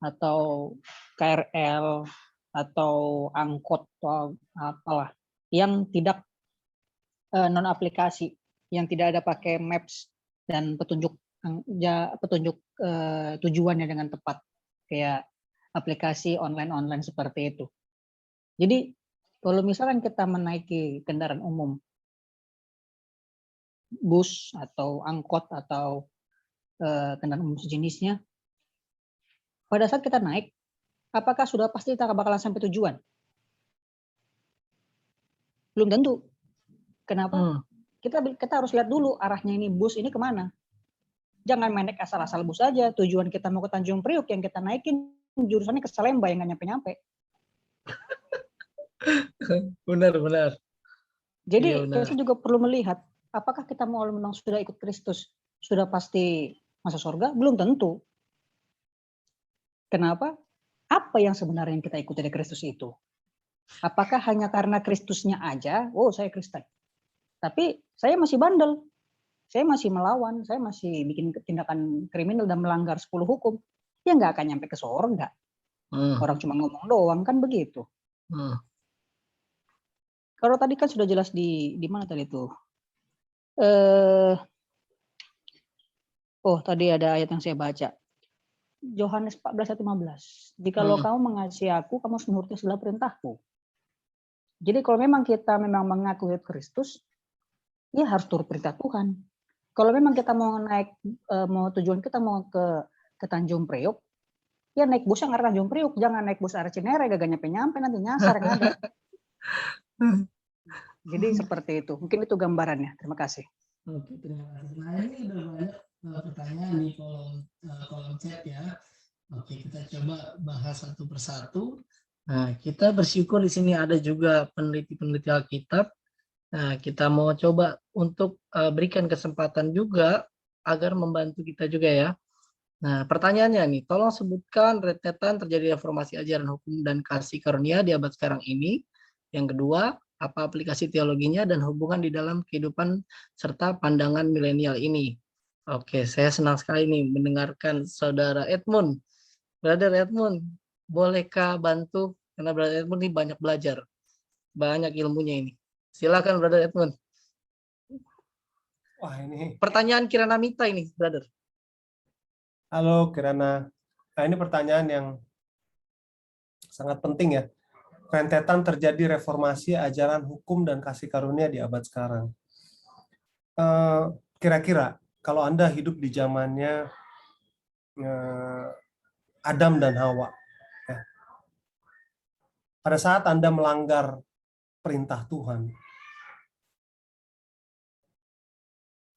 Speaker 7: atau KRL, atau angkot, atau apalah, yang tidak non aplikasi, yang tidak ada pakai maps dan petunjuk tujuannya dengan tepat, kayak aplikasi online seperti itu. Jadi kalau misalkan kita menaiki kendaraan umum, bus atau angkot atau kendaraan umum sejenisnya, pada saat kita naik, apakah sudah pasti kita bakalan sampai tujuan? Belum tentu. Kenapa? Kita harus lihat dulu arahnya ini bus ini kemana. Jangan main naik asal-asal bus aja. Tujuan kita mau ke Tanjung Priok, yang kita naikin jurusannya ke Salemba yang nggak nyampe-nyampe.
Speaker 1: Benar.
Speaker 7: Jadi kita juga perlu melihat, apakah kita mau memang sudah ikut Kristus, sudah pasti masuk surga? Belum tentu. Kenapa? Apa yang sebenarnya yang kita ikuti dari Kristus itu? Apakah hanya karena Kristusnya aja, oh saya Kristen. Tapi saya masih bandel. Saya masih melawan, saya masih bikin tindakan kriminal dan melanggar 10 hukum. Ya nggak akan nyampe ke surga. Orang cuma ngomong doang, kan begitu. Kalau tadi kan sudah jelas di mana tadi itu? Tadi ada ayat yang saya baca. Yohanes 14:15. Jikalau kamu mengasihi aku, kamu harus menuruti segala perintahku. Jadi kalau memang kita memang mengaku Kristus, ya harus turut perintah Tuhan. Kalau memang kita mau naik, mau tujuan kita mau ke Tanjung Priok, ya naik bus yang arah Tanjung Priok, jangan naik bus arah Cinere, gak nyampe nanti nyasar yang ada. Jadi seperti itu. Mungkin itu gambarannya. Terima kasih.
Speaker 1: Oke, terima kasih. Nah, ini udah banyak pertanyaan di kolom chat ya. Oke, kita coba bahas satu persatu. Nah, kita bersyukur di sini ada juga peneliti-peneliti Alkitab. Nah, kita mau coba untuk berikan kesempatan juga agar membantu kita juga ya. Nah, pertanyaannya nih, tolong sebutkan rentetan terjadi reformasi ajaran hukum dan kasih karunia di abad sekarang ini. Yang kedua, apa aplikasi teologinya dan hubungan di dalam kehidupan serta pandangan milenial ini. Oke, saya senang sekali nih mendengarkan Saudara Edmund. Brother Edmund, bolehkah bantu? Karena Brother Edmund ini banyak belajar, banyak ilmunya ini. Silakan Brother Edmund.
Speaker 8: Wah, ini
Speaker 1: Pertanyaan Kirana Mita ini, Brother.
Speaker 8: halo Kirana. Nah, ini pertanyaan yang sangat penting ya. Rentetan terjadi reformasi ajaran hukum dan kasih karunia di abad sekarang. Kira-kira kalau Anda hidup di zamannya Adam dan Hawa, ya, pada saat Anda melanggar perintah Tuhan,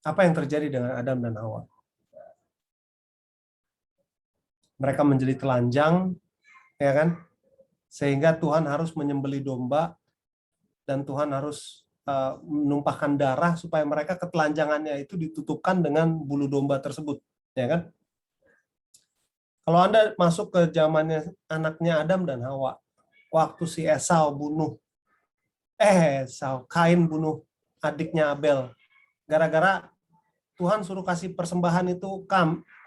Speaker 8: apa yang terjadi dengan Adam dan Hawa? Mereka menjadi telanjang, ya kan? Sehingga Tuhan harus menyembelih domba dan Tuhan harus menumpahkan darah supaya mereka ketelanjangannya itu ditutupkan dengan bulu domba tersebut, ya kan? Kalau Anda masuk ke zamannya anaknya Adam dan Hawa, waktu si Kain bunuh adiknya Abel, gara-gara Tuhan suruh kasih persembahan itu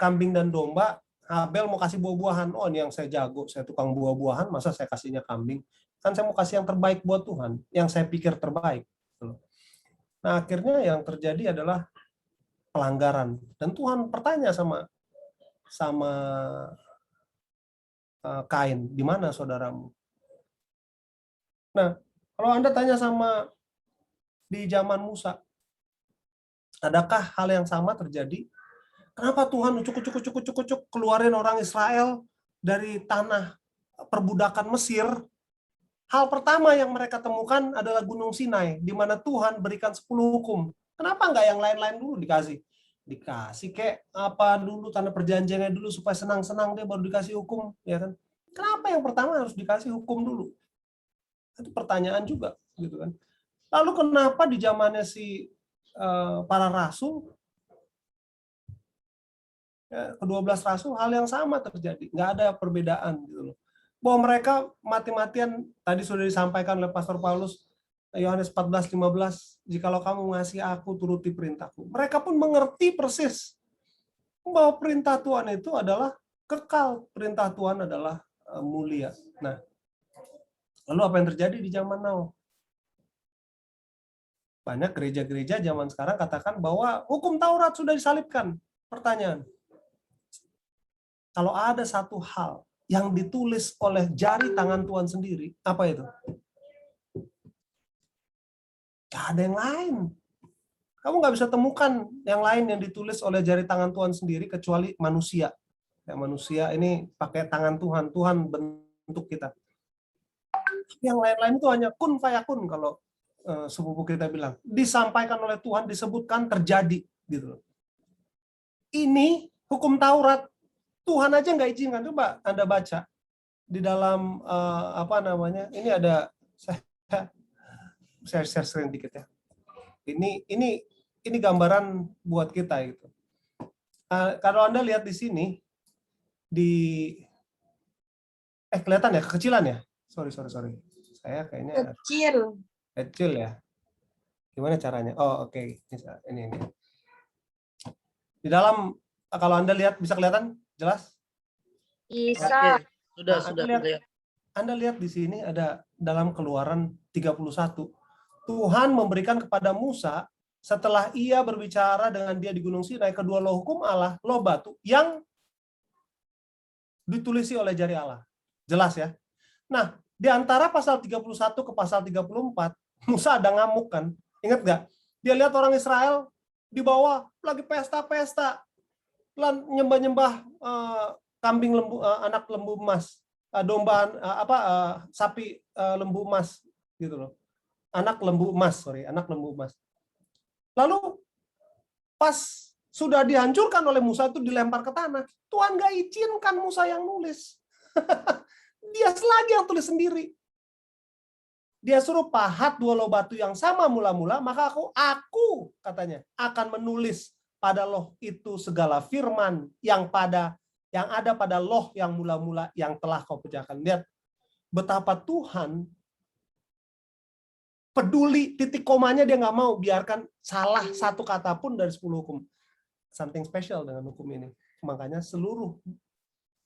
Speaker 8: kambing dan domba, Abel mau kasih buah-buahan. Oh, ini yang saya jago, saya tukang buah-buahan, masa saya kasihnya kambing? Kan saya mau kasih yang terbaik buat Tuhan, yang saya pikir terbaik. Nah, akhirnya yang terjadi adalah pelanggaran. Dan Tuhan bertanya sama Kain, di mana saudaramu? Nah, kalau Anda tanya di zaman Musa, adakah hal yang sama terjadi? Kenapa Tuhan ucuk keluarin orang Israel dari tanah perbudakan Mesir? Hal pertama yang mereka temukan adalah Gunung Sinai, di mana Tuhan berikan 10 hukum. Kenapa nggak yang lain-lain dulu dikasih? Dikasih kayak apa dulu, tanda perjanjiannya dulu supaya senang-senang dia baru dikasih hukum, ya kan? Kenapa yang pertama harus dikasih hukum dulu? Itu pertanyaan juga, gitu kan? Lalu kenapa di zamannya para rasul, ke-12 rasul, hal yang sama terjadi, nggak ada perbedaan gitu loh. Bahwa mereka mati-matian, tadi sudah disampaikan oleh Pastor Paulus, Yohanes 14:15, jikalau kamu mengasihi aku, turuti perintahku. Mereka pun mengerti persis bahwa perintah Tuhan itu adalah kekal, perintah Tuhan adalah mulia. Nah, lalu apa yang terjadi di zaman now? Banyak gereja-gereja zaman sekarang katakan bahwa hukum Taurat sudah disalibkan. Pertanyaan, kalau ada satu hal yang ditulis oleh jari tangan Tuhan sendiri, apa itu? Gak ada yang lain. Kamu nggak bisa temukan yang lain yang ditulis oleh jari tangan Tuhan sendiri kecuali manusia. Ya, manusia ini pakai tangan Tuhan, Tuhan bentuk kita. Yang lain-lain itu hanya kun fayakun kalau sepupu kita bilang. Disampaikan oleh Tuhan, disebutkan, terjadi. Gitu. Ini hukum Taurat. Tuhan aja nggak izinkan. Coba Anda baca di dalam ini ada saya share screen dikit ya. Ini gambaran buat kita gitu. Kalau Anda lihat di sini kelihatan ya kekecilan ya. Sorry. Saya kayaknya kecil ya. Gimana caranya? Oh oke. Ini. Di dalam kalau Anda lihat bisa kelihatan jelas?
Speaker 4: Bisa.
Speaker 1: Sudah.
Speaker 8: Anda lihat di sini ada dalam Keluaran 31. Tuhan memberikan kepada Musa setelah ia berbicara dengan dia di Gunung Sinai, kedua loh hukum Allah, loh batu yang ditulisi oleh jari Allah. Jelas ya? Nah, Di antara pasal 31 ke pasal 34, Musa ada ngamuk kan? Ingat nggak? Dia lihat orang Israel di bawah lagi pesta-pesta, nyembah-nyembah kambing lembu, anak lembu emas, domba sapi lembu emas gitu loh. Anak lembu emas. Lalu pas sudah dihancurkan oleh Musa itu dilempar ke tanah, Tuhan nggak izinkan Musa yang nulis. Dia lagi yang tulis sendiri. Dia suruh pahat 2 loh batu yang sama mula-mula, maka aku katanya akan menulis pada loh itu segala firman yang ada pada loh yang mula-mula yang telah kau pecahkan. Lihat betapa Tuhan peduli, titik komanya dia nggak mau biarkan salah satu kata pun dari 10 hukum. Something special dengan hukum ini. Makanya seluruh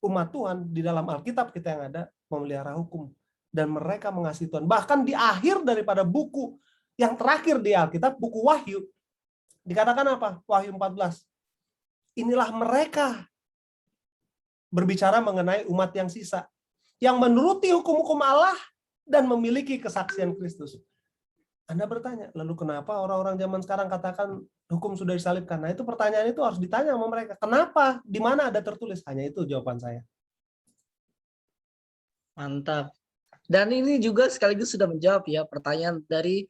Speaker 8: umat Tuhan di dalam Alkitab kita yang ada memelihara hukum. Dan mereka mengasihi Tuhan. Bahkan di akhir daripada buku yang terakhir di Alkitab, buku Wahyu, dikatakan apa? Wahyu 14. Inilah mereka berbicara mengenai umat yang sisa. Yang menuruti hukum-hukum Allah dan memiliki kesaksian Kristus. Anda bertanya, lalu kenapa orang-orang zaman sekarang katakan hukum sudah disalibkan? Nah itu pertanyaan itu harus ditanya sama mereka. Kenapa? Di mana ada tertulis? Hanya itu jawaban saya.
Speaker 1: Mantap. Dan ini juga sekaligus sudah menjawab ya pertanyaan dari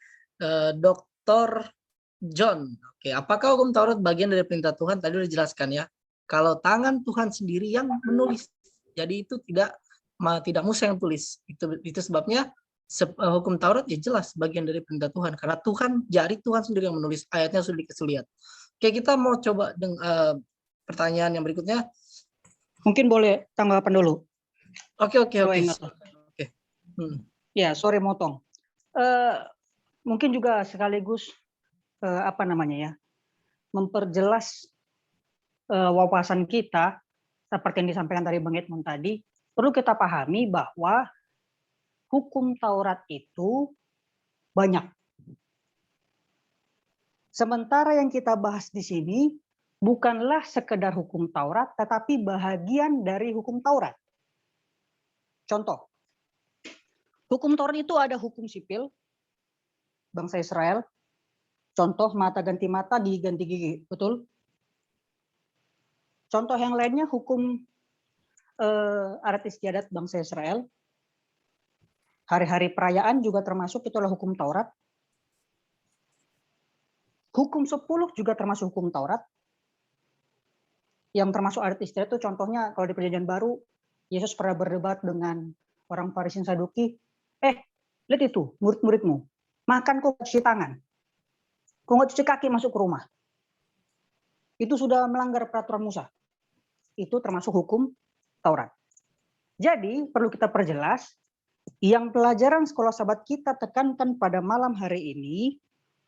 Speaker 1: Dr. John. Oke, apakah hukum Taurat bagian dari perintah Tuhan? Tadi sudah dijelaskan ya. Kalau tangan Tuhan sendiri yang menulis, jadi itu tidak Musa yang tulis. Itu sebabnya hukum Taurat ya jelas bagian dari perintah Tuhan karena jari Tuhan sendiri yang menulis, ayatnya sudah dikasih lihat. Oke, kita mau coba dengan pertanyaan yang berikutnya.
Speaker 7: Mungkin boleh tanggapan dulu.
Speaker 1: Oke.
Speaker 7: Ya, sorry motong. Mungkin juga sekaligus memperjelas wawasan kita seperti yang disampaikan tadi Bang Edmund tadi. Perlu kita pahami bahwa hukum Taurat itu banyak. Sementara yang kita bahas di sini bukanlah sekedar hukum Taurat, tetapi bahagian dari hukum Taurat. Contoh, hukum Taurat itu ada hukum sipil, bangsa Israel. Contoh, mata ganti mata, gigi ganti gigi, betul? Contoh yang lainnya hukum adat istiadat bangsa Israel. Hari-hari perayaan juga termasuk, itulah hukum Taurat. Hukum 10 juga termasuk hukum Taurat. Yang termasuk adat istiadat itu contohnya kalau di Perjanjian Baru, Yesus pernah berdebat dengan orang Farisi dan Saduki. Lihat itu, murid-muridmu. Makan kok cuci tangan. Kok nggak cuci kaki masuk ke rumah. Itu sudah melanggar peraturan Musa. Itu termasuk hukum Taurat. Jadi perlu kita perjelas, yang pelajaran sekolah sahabat kita tekankan pada malam hari ini,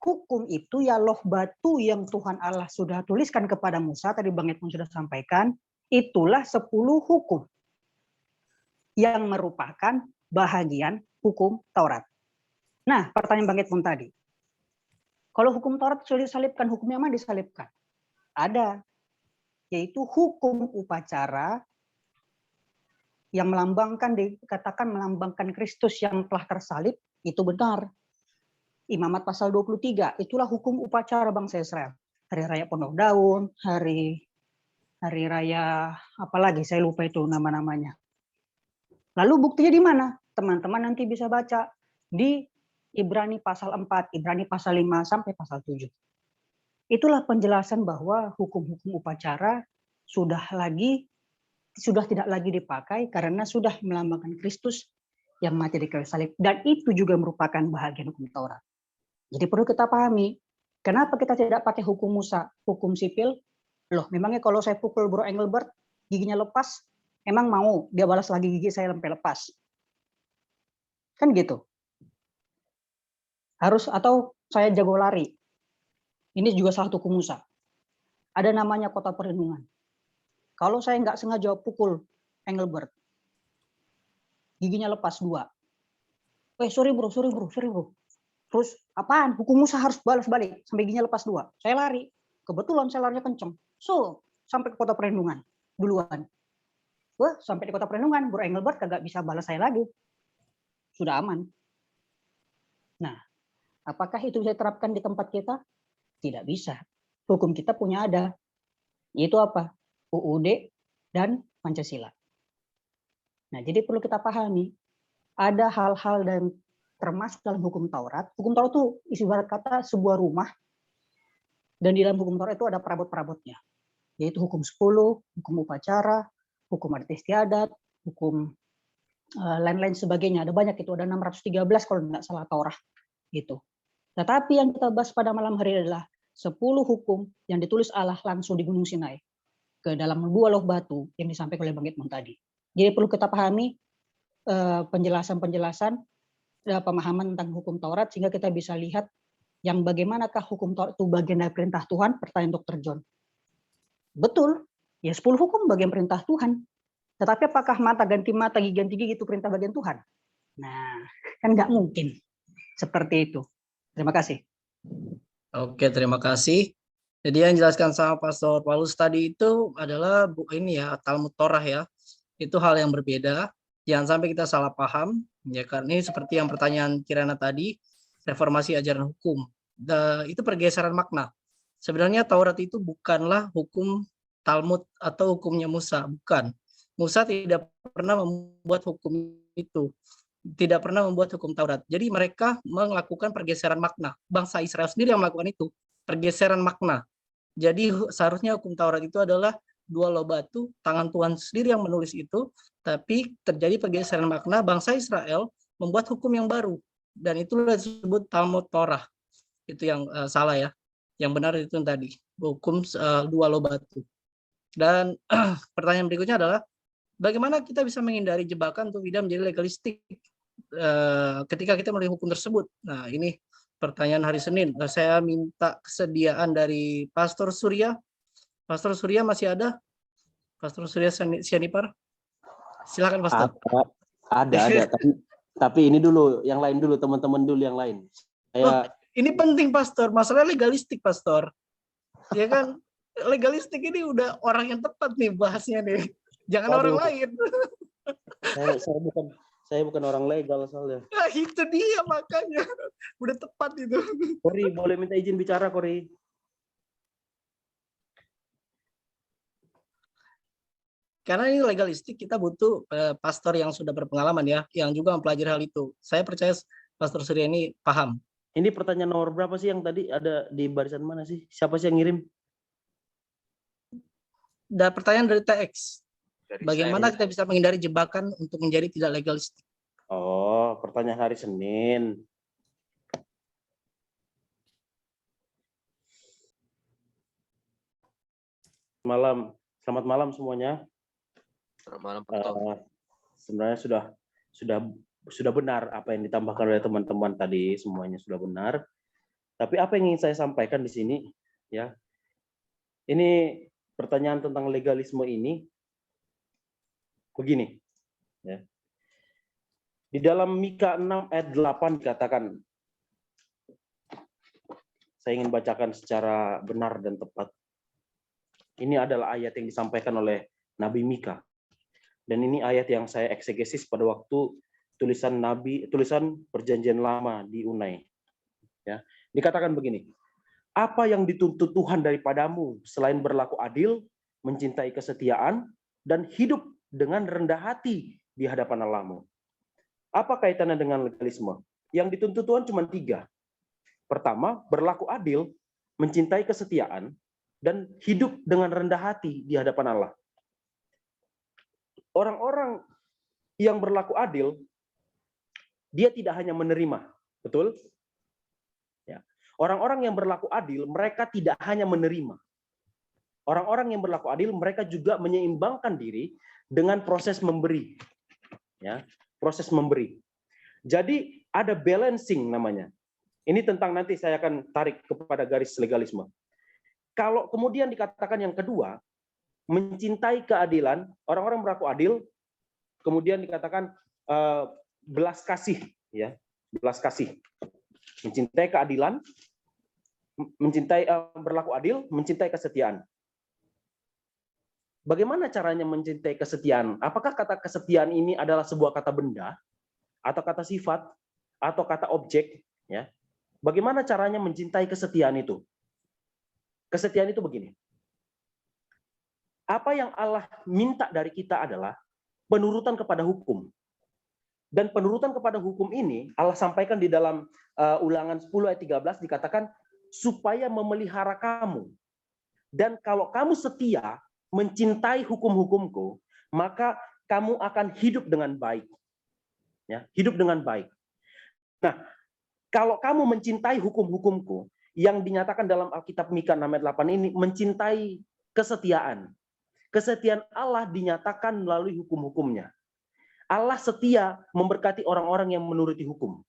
Speaker 7: hukum itu ya loh batu yang Tuhan Allah sudah tuliskan kepada Musa, tadi Bang Edmund sudah sampaikan, itulah 10 hukum yang merupakan bahagian hukum Taurat. Nah, pertanyaan Bang Edmund tadi, kalau hukum Taurat sudah disalibkan, hukum yang mana disalibkan? Ada, yaitu hukum upacara yang dikatakan melambangkan Kristus yang telah tersalib, itu benar. Imamat pasal 23, itulah hukum upacara bangsa Israel. Hari Raya Pondok Daun, hari Raya apalagi saya lupa itu nama-namanya. Lalu buktinya di mana? Teman-teman nanti bisa baca di Ibrani pasal 4, Ibrani pasal 5 sampai pasal 7. Itulah penjelasan bahwa hukum-hukum upacara sudah tidak lagi dipakai karena sudah melambangkan Kristus yang mati di kayu salib, dan itu juga merupakan bahagian hukum Taurat. Jadi perlu kita pahami, kenapa kita tidak pakai hukum Musa, hukum sipil? Loh, memangnya kalau saya pukul Bro Engelbert, giginya lepas, emang mau dia balas lagi gigi saya sampai lepas? Kan gitu. Harus, atau saya jago lari. Ini juga salah satu hukum Musa. Ada namanya kota perlindungan. Kalau saya nggak sengaja pukul Engelbert, giginya lepas 2. Sorry bro. Terus apaan? Hukum Musa harus balas balik sampai giginya lepas 2. Saya lari. Kebetulan saya larinya kenceng. Sampai ke kota perlindungan duluan. Sampai di kota perlindungan, Bro Engelbert kagak bisa balas saya lagi. sudah aman. Nah, apakah itu bisa diterapkan di tempat kita? Tidak bisa. Hukum kita punya ada, yaitu apa? UUD dan Pancasila. Nah, jadi perlu kita pahami, ada hal-hal dan termasuk dalam hukum Taurat. Hukum Taurat itu ibarat kata sebuah rumah, dan di dalam hukum Taurat itu ada perabot-perabotnya, yaitu hukum 10, hukum upacara, hukum adat istiadat, hukum lain-lain sebagainya. Ada banyak itu, ada 613 kalau tidak salah Taurat itu. Tetapi yang kita bahas pada malam hari adalah 10 hukum yang ditulis Allah langsung di Gunung Sinai ke dalam 2 loh batu yang disampaikan oleh Bang Edmond tadi. Jadi perlu kita pahami penjelasan-penjelasan pemahaman tentang hukum Taurat sehingga kita bisa lihat yang bagaimanakah hukum Taurat itu bagian dari perintah Tuhan, pertanyaan Dr. John. Betul, ya 10 hukum bagian perintah Tuhan. Tetapi apakah mata ganti mata, gigi ganti gigi itu perintah bagian Tuhan? Nah, kan nggak mungkin seperti itu. Terima kasih.
Speaker 1: Oke, terima kasih. Jadi yang dijelaskan sama Pastor Paulus tadi itu adalah ini ya, Talmud Torah ya. Itu hal yang berbeda. Jangan sampai kita salah paham. Ya, karena ini seperti yang pertanyaan Kirana tadi, reformasi ajaran hukum. Itu pergeseran makna. Sebenarnya Taurat itu bukanlah hukum Talmud atau hukumnya Musa, bukan. Musa tidak pernah membuat hukum itu, tidak pernah membuat hukum Taurat. Jadi mereka melakukan pergeseran makna. Bangsa Israel sendiri yang melakukan itu, pergeseran makna. Jadi seharusnya hukum Taurat itu adalah 2 loh batu, tangan Tuhan sendiri yang menulis itu, tapi terjadi pergeseran makna, bangsa Israel membuat hukum yang baru. Dan itulah disebut Talmud Torah. Itu yang salah ya. Yang benar itu tadi, hukum 2 loh batu. Dan pertanyaan berikutnya adalah, bagaimana kita bisa menghindari jebakan untuk tidak menjadi legalistik ketika kita melihat hukum tersebut? Nah, ini pertanyaan hari Senin. Saya minta kesediaan dari Pastor Surya. Pastor Surya masih ada? Pastor Surya Sianipar? Silakan, Pastor.
Speaker 9: Ada. Tapi ini dulu, yang lain dulu, teman-teman dulu yang lain.
Speaker 1: Ini penting, Pastor. Masalah legalistik, Pastor. Ya kan, legalistik ini udah orang yang tepat nih bahasnya nih. Jangan orang lain.
Speaker 9: Saya bukan orang legal soalnya.
Speaker 1: Nah, itu dia makanya. Udah tepat itu.
Speaker 9: Kori, boleh minta izin bicara, Kori?
Speaker 1: Karena ini legalistik, kita butuh pastor yang sudah berpengalaman ya, yang juga mempelajari hal itu. Saya percaya Pastor Surya ini paham.
Speaker 9: Ini pertanyaan nomor berapa sih yang tadi ada di barisan mana sih? Siapa sih yang ngirim?
Speaker 1: Dan pertanyaan dari TX.
Speaker 5: Dari
Speaker 1: Bagaimana
Speaker 5: saya.
Speaker 1: kita bisa menghindari jebakan untuk menjadi tidak legalistik?
Speaker 9: Oh, pertanyaan hari Senin. Selamat malam semuanya.
Speaker 5: Selamat malam, Pastor.
Speaker 9: Sebenarnya sudah benar apa yang ditambahkan oleh teman-teman tadi, semuanya sudah benar. Tapi apa yang ingin saya sampaikan di sini, ya, ini pertanyaan tentang legalisme ini begini, ya. Di dalam Mika 6 ayat 8 dikatakan, saya ingin bacakan secara benar dan tepat. Ini adalah ayat yang disampaikan oleh Nabi Mika. Dan ini ayat yang saya eksegesis pada waktu tulisan Perjanjian Lama di Unai. Ya, dikatakan begini, apa yang dituntut Tuhan daripadamu selain berlaku adil, mencintai kesetiaan, dan hidup dengan rendah hati di hadapan Allahmu? Apa kaitannya dengan legalisme? Yang dituntut Tuhan cuma 3. Pertama, berlaku adil, mencintai kesetiaan, dan hidup dengan rendah hati di hadapan Allah. Orang-orang yang berlaku adil, dia tidak hanya menerima, betul? Ya. Orang-orang yang berlaku adil, mereka tidak hanya menerima. Orang-orang yang berlaku adil, mereka juga menyeimbangkan diri dengan proses memberi. Ya, proses memberi. Jadi ada balancing namanya. Ini tentang nanti saya akan tarik kepada garis legalisme. Kalau kemudian dikatakan yang kedua, mencintai keadilan, orang-orang berlaku adil, kemudian dikatakan belas kasih, ya, belas kasih. Mencintai keadilan, mencintai berlaku adil, mencintai kesetiaan. Bagaimana caranya mencintai kesetiaan? Apakah kata kesetiaan ini adalah sebuah kata benda? atau kata sifat, atau kata objek, ya. Bagaimana caranya mencintai kesetiaan itu? Kesetiaan itu begini. Apa yang Allah minta dari kita adalah penurutan kepada hukum. Dan penurutan kepada hukum ini Allah sampaikan di dalam Ulangan 10 ayat 13 dikatakan supaya memelihara kamu. Dan kalau kamu setia mencintai hukum-hukumku, maka kamu akan hidup dengan baik. Ya, hidup dengan baik. Nah, kalau kamu mencintai hukum-hukumku, yang dinyatakan dalam Alkitab Mika 6 ayat 8 ini, mencintai kesetiaan. Kesetiaan Allah dinyatakan melalui hukum-hukumnya. Allah setia memberkati orang-orang yang menuruti hukum.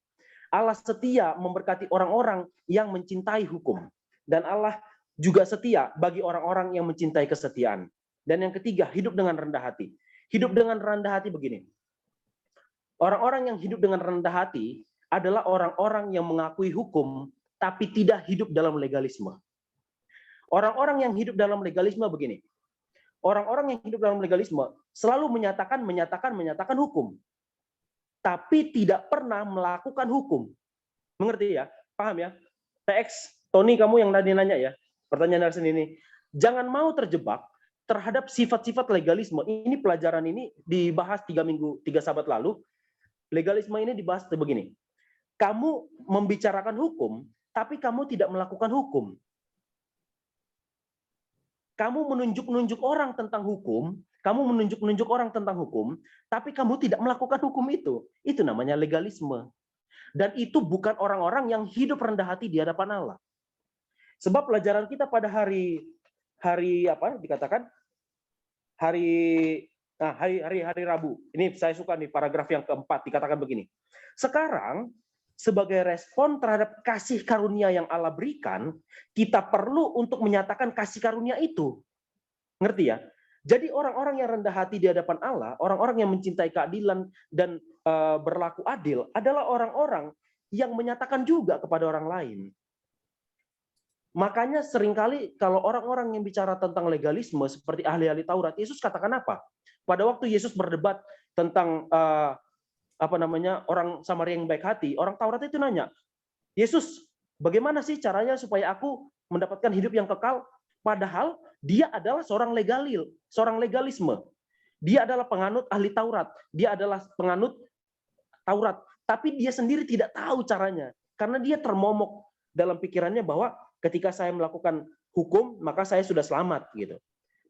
Speaker 9: Allah setia memberkati orang-orang yang mencintai hukum. Dan Allah juga setia bagi orang-orang yang mencintai kesetiaan. Dan yang ketiga, hidup dengan rendah hati. Hidup dengan rendah hati begini. Orang-orang yang hidup dengan rendah hati adalah orang-orang yang mengakui hukum, tapi tidak hidup dalam legalisme. Orang-orang yang hidup dalam legalisme begini. Orang-orang yang hidup dalam legalisme selalu menyatakan hukum, tapi tidak pernah melakukan hukum. Mengerti ya? Paham ya? TX, Tony, kamu yang tadi nanya ya, pertanyaan dari sini ini. Jangan mau terjebak terhadap sifat-sifat legalisme. Ini pelajaran ini dibahas 3 sabat lalu. Legalisme ini dibahas begini. Kamu membicarakan hukum, tapi kamu tidak melakukan hukum. Kamu menunjuk-nunjuk orang tentang hukum, tapi kamu tidak melakukan hukum itu. Itu namanya legalisme. Dan itu bukan orang-orang yang hidup rendah hati di hadapan Allah. Sebab pelajaran kita pada hari apa dikatakan? Hari Rabu. Ini saya suka nih paragraf yang keempat dikatakan begini. Sekarang sebagai respon terhadap kasih karunia yang Allah berikan, kita perlu untuk menyatakan kasih karunia itu. Ngerti ya? Jadi orang-orang yang rendah hati di hadapan Allah, orang-orang yang mencintai keadilan dan berlaku adil adalah orang-orang yang menyatakan juga kepada orang lain. Makanya seringkali kalau orang-orang yang bicara tentang legalisme seperti ahli-ahli Taurat, Yesus katakan apa? Pada waktu Yesus berdebat tentang orang Samaria yang baik hati, orang Taurat itu nanya, Yesus, bagaimana sih caranya supaya aku mendapatkan hidup yang kekal? Padahal dia adalah seorang legalisme. Dia adalah penganut ahli Taurat, dia adalah penganut Taurat, tapi dia sendiri tidak tahu caranya karena dia termomok dalam pikirannya bahwa ketika saya melakukan hukum maka saya sudah selamat gitu.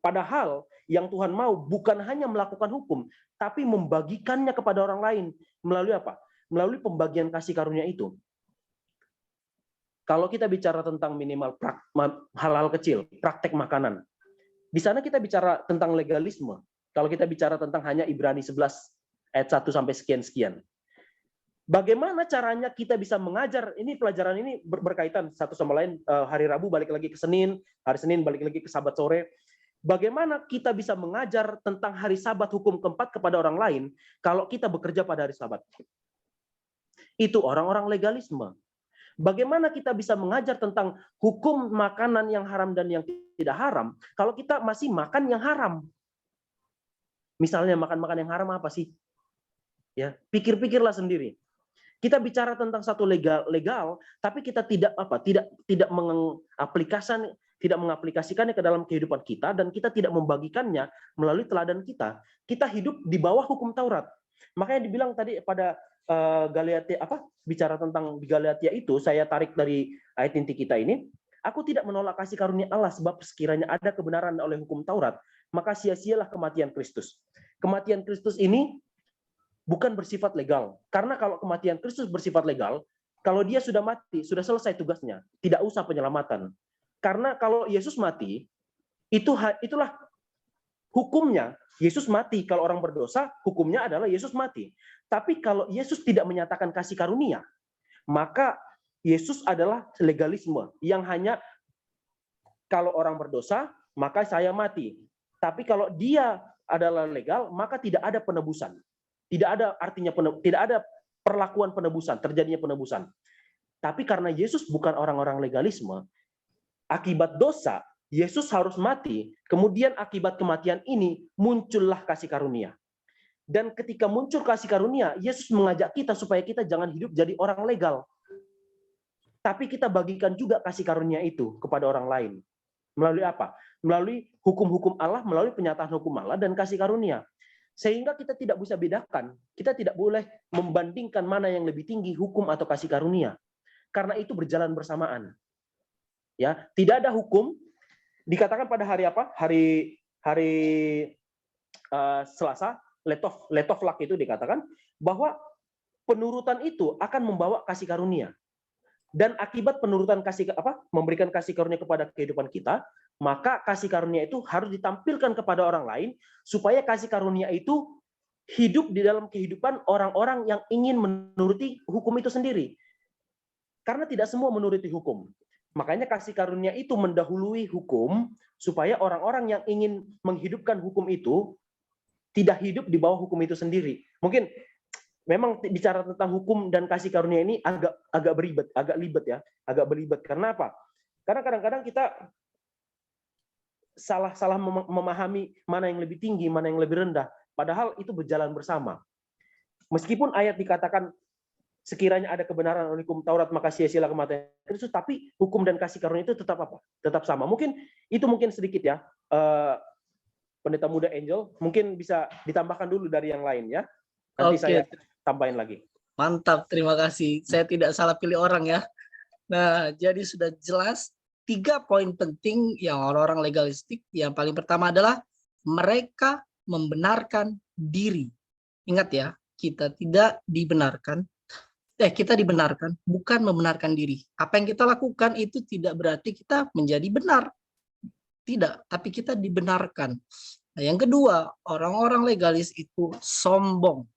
Speaker 9: Padahal yang Tuhan mau bukan hanya melakukan hukum, tapi membagikannya kepada orang lain. Melalui apa? Melalui pembagian kasih karunia itu. Kalau kita bicara tentang minimal hal-hal kecil, praktek makanan. Di sana kita bicara tentang legalisme. Kalau kita bicara tentang hanya Ibrani 11 ayat 1 sampai sekian-sekian. Bagaimana caranya kita bisa mengajar, ini pelajaran ini berkaitan satu sama lain, hari Rabu balik lagi ke Senin, hari Senin balik lagi ke Sabat sore. Bagaimana kita bisa mengajar tentang hari Sabat hukum keempat kepada orang lain kalau kita bekerja pada hari Sabat? Itu orang-orang legalisme. Bagaimana kita bisa mengajar tentang hukum makanan yang haram dan yang tidak haram kalau kita masih makan yang haram? Misalnya makan-makan yang haram apa sih? Ya, pikir-pikirlah sendiri. Kita bicara tentang satu legal, tapi kita tidak mengaplikasikannya ke dalam kehidupan kita dan kita tidak membagikannya melalui teladan kita. Kita hidup di bawah hukum Taurat. Makanya dibilang tadi pada Galatia bicara tentang di Galatia itu, saya tarik dari ayat inti kita ini, aku tidak menolak kasih karunia Allah sebab sekiranya ada kebenaran oleh hukum Taurat, maka sia-sialah kematian Kristus. Kematian Kristus ini bukan bersifat legal. Karena kalau kematian Kristus bersifat legal, kalau dia sudah mati, sudah selesai tugasnya. Tidak usah penyelamatan. Karena kalau Yesus mati, itulah hukumnya. Yesus mati. Kalau orang berdosa, hukumnya adalah Yesus mati. Tapi kalau Yesus tidak menyatakan kasih karunia, maka Yesus adalah legalisme. Yang hanya kalau orang berdosa, maka saya mati. Tapi kalau dia adalah legal, maka tidak ada penebusan. Tidak ada tidak ada perlakuan penebusan, terjadinya penebusan. Tapi karena Yesus bukan orang-orang legalisme, akibat dosa Yesus harus mati. Kemudian akibat kematian ini muncullah kasih karunia. Dan ketika muncul kasih karunia, Yesus mengajak kita supaya kita jangan hidup jadi orang legal. Tapi kita bagikan juga kasih karunia itu kepada orang lain. Melalui apa? Melalui hukum-hukum Allah, melalui penyataan hukum Allah dan kasih karunia. Sehingga kita tidak bisa bedakan, kita tidak boleh membandingkan mana yang lebih tinggi, hukum atau kasih karunia. Karena itu berjalan bersamaan. Ya, tidak ada hukum. Dikatakan pada hari apa? Hari Selasa, Letovlak itu dikatakan bahwa penurutan itu akan membawa kasih karunia. Dan akibat penurutan memberikan kasih karunia kepada kehidupan kita, maka kasih karunia itu harus ditampilkan kepada orang lain supaya kasih karunia itu hidup di dalam kehidupan orang-orang yang ingin menuruti hukum itu sendiri. Karena tidak semua menuruti hukum. Makanya kasih karunia itu mendahului hukum supaya orang-orang yang ingin menghidupkan hukum itu tidak hidup di bawah hukum itu sendiri. Mungkin memang bicara tentang hukum dan kasih karunia ini agak belibet. Karena apa? Karena kadang-kadang kita salah memahami mana yang lebih tinggi, mana yang lebih rendah. Padahal itu berjalan bersama. Meskipun ayat dikatakan sekiranya ada kebenaran oleh hukum Taurat maka sia-sialah kematian Kristus, tapi hukum dan kasih karunia itu tetap apa? Tetap sama. Mungkin sedikit ya. Pendeta muda Angel, mungkin bisa ditambahkan dulu dari yang lain ya. Nanti saya tambahin lagi.
Speaker 1: Mantap, terima kasih. Saya tidak salah pilih orang ya. Nah, jadi sudah jelas 3 poin penting yang orang-orang legalistik. Yang paling pertama adalah mereka membenarkan diri. Ingat ya, kita dibenarkan, bukan membenarkan diri. Apa yang kita lakukan itu tidak berarti kita menjadi benar. Tidak, tapi kita dibenarkan. Nah, yang kedua, orang-orang legalis itu sombong.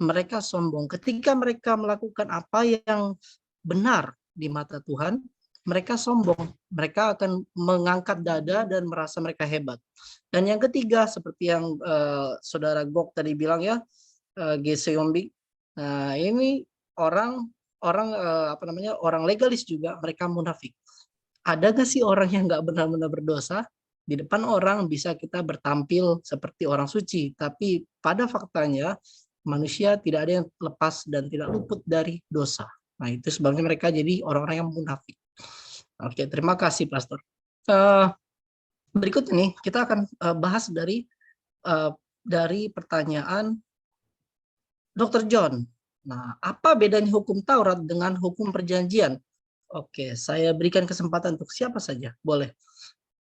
Speaker 1: Mereka sombong. Ketika mereka melakukan apa yang benar di mata Tuhan, mereka sombong. Mereka akan mengangkat dada dan merasa mereka hebat. Dan yang ketiga, seperti yang Saudara Gok tadi bilang ya, Geseyombik. Nah, ini orang legalis juga, mereka munafik. Ada nggak sih orang yang nggak benar-benar berdosa? Di depan orang bisa kita bertampil seperti orang suci, tapi pada faktanya manusia tidak ada yang lepas dan tidak luput dari dosa. Nah, itu sebabnya mereka jadi orang-orang yang munafik. Oke, terima kasih, Pastor. Berikut ini kita akan bahas dari pertanyaan Dr. John. Nah, apa bedanya hukum Taurat dengan hukum perjanjian? Oke, saya berikan kesempatan untuk siapa saja, boleh.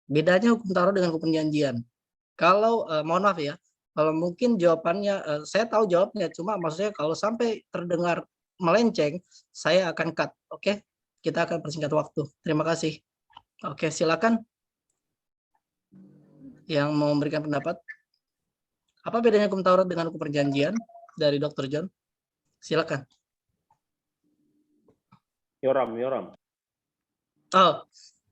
Speaker 1: Bedanya hukum Taurat dengan hukum perjanjian. Kalau, mohon maaf ya, kalau mungkin jawabannya, saya tahu jawabnya, cuma maksudnya kalau sampai terdengar melenceng, saya akan cut, oke? Kita akan persingkat waktu. Terima kasih. Oke, silakan. Yang mau memberikan pendapat. Apa bedanya hukum Taurat dengan hukum perjanjian dari Dr. John? Silakan.
Speaker 9: Yoram.
Speaker 1: Oh,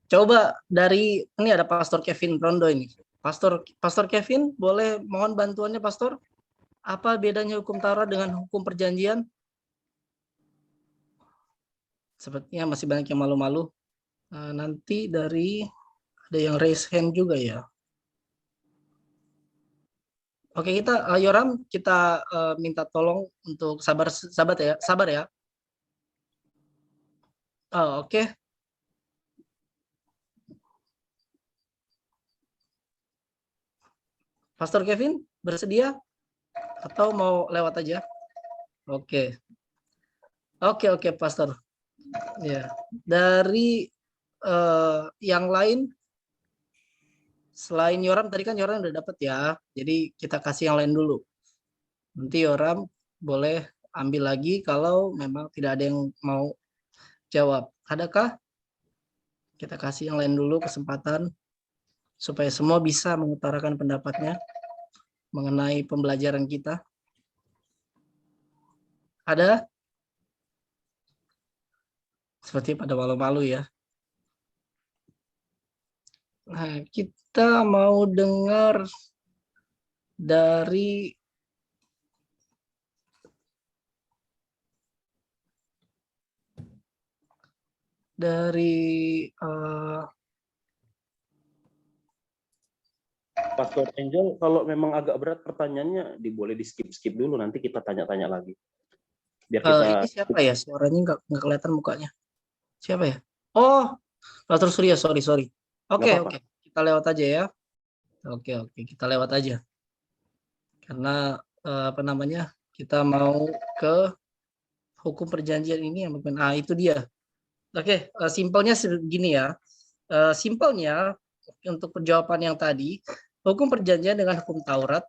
Speaker 1: coba dari ini ada Pastor Kevin Rondo ini. Pastor Kevin, boleh mohon bantuannya, Pastor? Apa bedanya hukum Taurat dengan hukum perjanjian? Sepertinya masih banyak yang malu-malu. Nanti dari ada yang raise hand juga ya. Oke, Yoram, kita minta tolong untuk sabar ya. Oh, oke. Pastor Kevin, bersedia? Atau mau lewat aja? Oke, Pastor. Ya, dari yang lain, selain Yoram, tadi kan Yoram udah dapat ya. Jadi kita kasih yang lain dulu. Nanti Yoram boleh ambil lagi kalau memang tidak ada yang mau jawab. Adakah? Kita kasih yang lain dulu kesempatan supaya semua bisa mengutarakan pendapatnya mengenai pembelajaran kita. Ada? Seperti pada malu-malu ya. Nah, kita mau dengar dari
Speaker 9: Pastor Angel, kalau memang agak berat pertanyaannya, boleh di skip dulu, nanti kita tanya-tanya lagi. Biar
Speaker 1: Ini
Speaker 9: kita
Speaker 1: siapa ya? Suaranya nggak kelihatan mukanya. Siapa ya? Oh, Pastor Surya, sorry.
Speaker 9: nggak
Speaker 1: Oke,
Speaker 9: apa-apa.
Speaker 1: kita lewat aja ya. Oke, kita lewat aja. Karena apa namanya? Kita mau ke hukum perjanjian ini yang itu dia. Oke, simpelnya segini ya. Simpelnya untuk jawaban yang tadi, hukum perjanjian dengan hukum Taurat.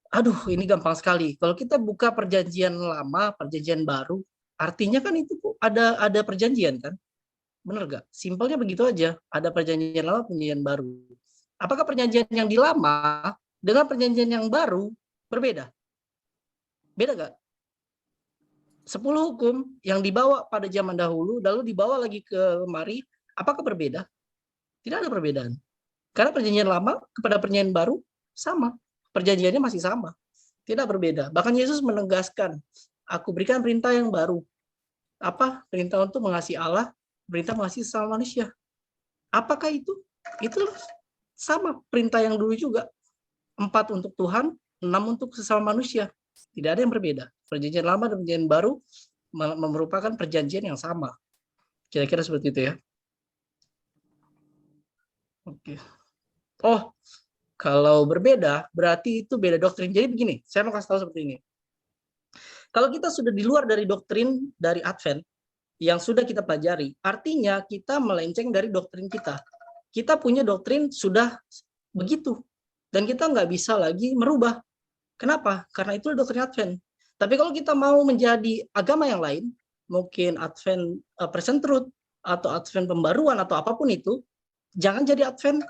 Speaker 1: Aduh, ini gampang sekali. Kalau kita buka perjanjian lama, perjanjian baru, artinya kan itu ada perjanjian kan? Bener gak? Simpelnya begitu aja. Ada perjanjian lama, perjanjian baru. Apakah perjanjian yang di lama dengan perjanjian yang baru berbeda? Beda gak? 10 hukum yang dibawa pada zaman dahulu, lalu dibawa lagi ke kemari, apakah berbeda? Tidak ada perbedaan. Karena perjanjian lama kepada perjanjian baru sama. Perjanjiannya masih sama. Tidak berbeda. Bahkan Yesus menegaskan, aku berikan perintah yang baru. Apa? Perintah untuk mengasihi Allah, perintah mengasihi sesama manusia. Apakah itu? Itu sama perintah yang dulu juga. 4 untuk Tuhan, 6 untuk sesama manusia. Tidak ada yang berbeda. Perjanjian lama dan perjanjian baru merupakan perjanjian yang sama. Kira-kira seperti itu ya. Oke. Oh, kalau berbeda, berarti itu beda doktrin. Jadi begini, saya mau kasih tahu seperti ini. Kalau kita sudah di luar dari doktrin dari Advent, yang sudah kita pelajari, artinya kita melenceng dari doktrin kita. Kita punya doktrin sudah begitu. Dan kita nggak bisa lagi merubah. Kenapa? Karena itu doktrin Advent. Tapi kalau kita mau menjadi agama yang lain, mungkin Advent Present Truth, atau Advent pembaruan, atau apapun itu, jangan jadi Advent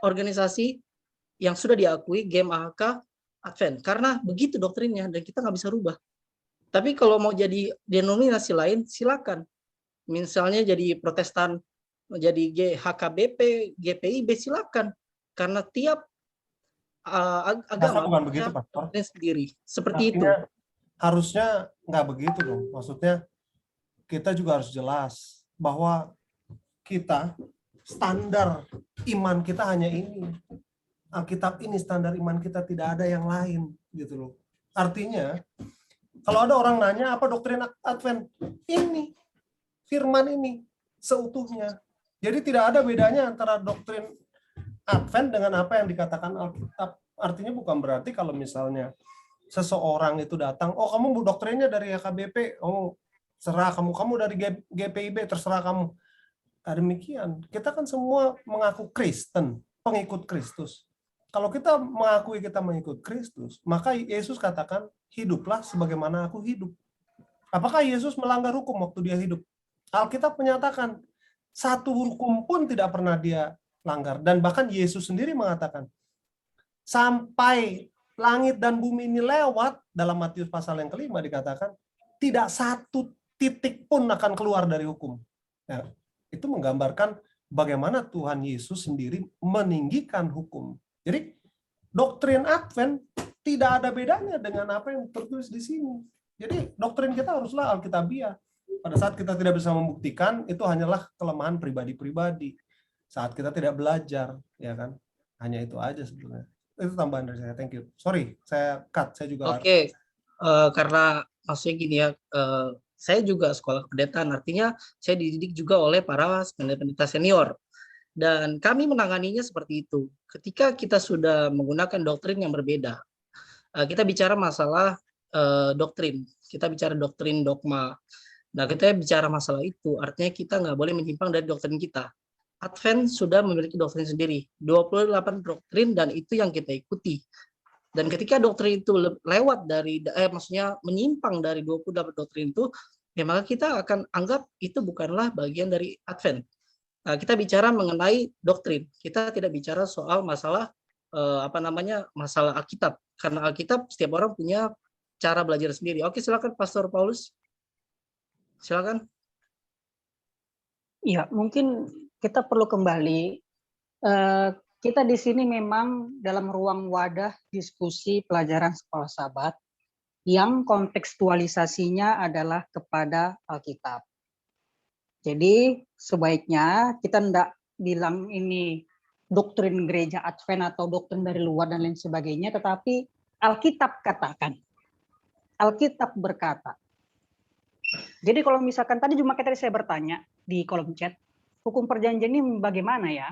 Speaker 1: organisasi yang sudah diakui GMAHK Advent, karena begitu doktrinnya dan kita nggak bisa rubah. Tapi kalau mau jadi denominasi lain, silakan. Misalnya jadi Protestan, jadi HKBP, GPIB, silakan. Karena tiap agama
Speaker 8: bukan begitu, Pastor.
Speaker 1: Sendiri. Seperti itu.
Speaker 8: Harusnya nggak begitu dong. Maksudnya kita juga harus jelas bahwa kita standar iman kita hanya ini. Alkitab ini standar iman kita, tidak ada yang lain gitu loh. Artinya kalau ada orang nanya apa doktrin Advent, ini firman ini seutuhnya. Jadi tidak ada bedanya antara doktrin Advent dengan apa yang dikatakan Alkitab. Artinya bukan berarti kalau misalnya seseorang itu datang, oh kamu doktrinnya dari HKBP, oh serah kamu dari GPIB, terserah kamu. Demikian, kita kan semua mengaku Kristen, pengikut Kristus. Kalau kita mengakui kita mengikut Kristus, maka Yesus katakan, hiduplah sebagaimana aku hidup. Apakah Yesus melanggar hukum waktu dia hidup? Alkitab menyatakan, satu hukum pun tidak pernah dia langgar. Dan bahkan Yesus sendiri mengatakan, sampai langit dan bumi ini lewat, dalam Matius pasal yang kelima dikatakan, tidak satu titik pun akan keluar dari hukum. Ya, itu menggambarkan bagaimana Tuhan Yesus sendiri meninggikan hukum. Jadi doktrin Advent tidak ada bedanya dengan apa yang tertulis di sini. Jadi doktrin kita haruslah Alkitabiah. Pada saat kita tidak bisa membuktikan, itu hanyalah kelemahan pribadi-pribadi. Saat kita tidak belajar, ya kan? Hanya itu aja sebenarnya. Itu tambahan dari saya. Thank you. Sorry, saya cut. Saya juga.
Speaker 1: Oke. Karena maksudnya gini ya, saya juga sekolah kependetaan, artinya saya dididik juga oleh para pendeta senior. Dan kami menanganinya seperti itu. Ketika kita sudah menggunakan doktrin yang berbeda, kita bicara masalah doktrin, kita bicara doktrin dogma. Nah, kita bicara masalah itu, artinya kita nggak boleh menyimpang dari doktrin kita. Advent sudah memiliki doktrin sendiri, 28 doktrin, dan itu yang kita ikuti. Dan ketika doktrin itu lewat dari, maksudnya menyimpang dari 28 doktrin itu, ya maka kita akan anggap itu bukanlah bagian dari Advent. Nah, kita bicara mengenai doktrin. Kita tidak bicara soal masalah masalah Alkitab. Karena Alkitab setiap orang punya cara belajar sendiri. Oke, silakan Pastor Paulus. Silakan.
Speaker 7: Ya, mungkin kita perlu kembali. Kita di sini memang dalam ruang wadah diskusi pelajaran sekolah Sabat yang kontekstualisasinya adalah kepada Alkitab. Jadi sebaiknya kita tidak bilang ini doktrin gereja Advent atau doktrin dari luar dan lain sebagainya, tetapi Alkitab katakan. Alkitab berkata. Jadi kalau misalkan tadi saya bertanya di kolom chat, hukum perjanjian ini bagaimana ya?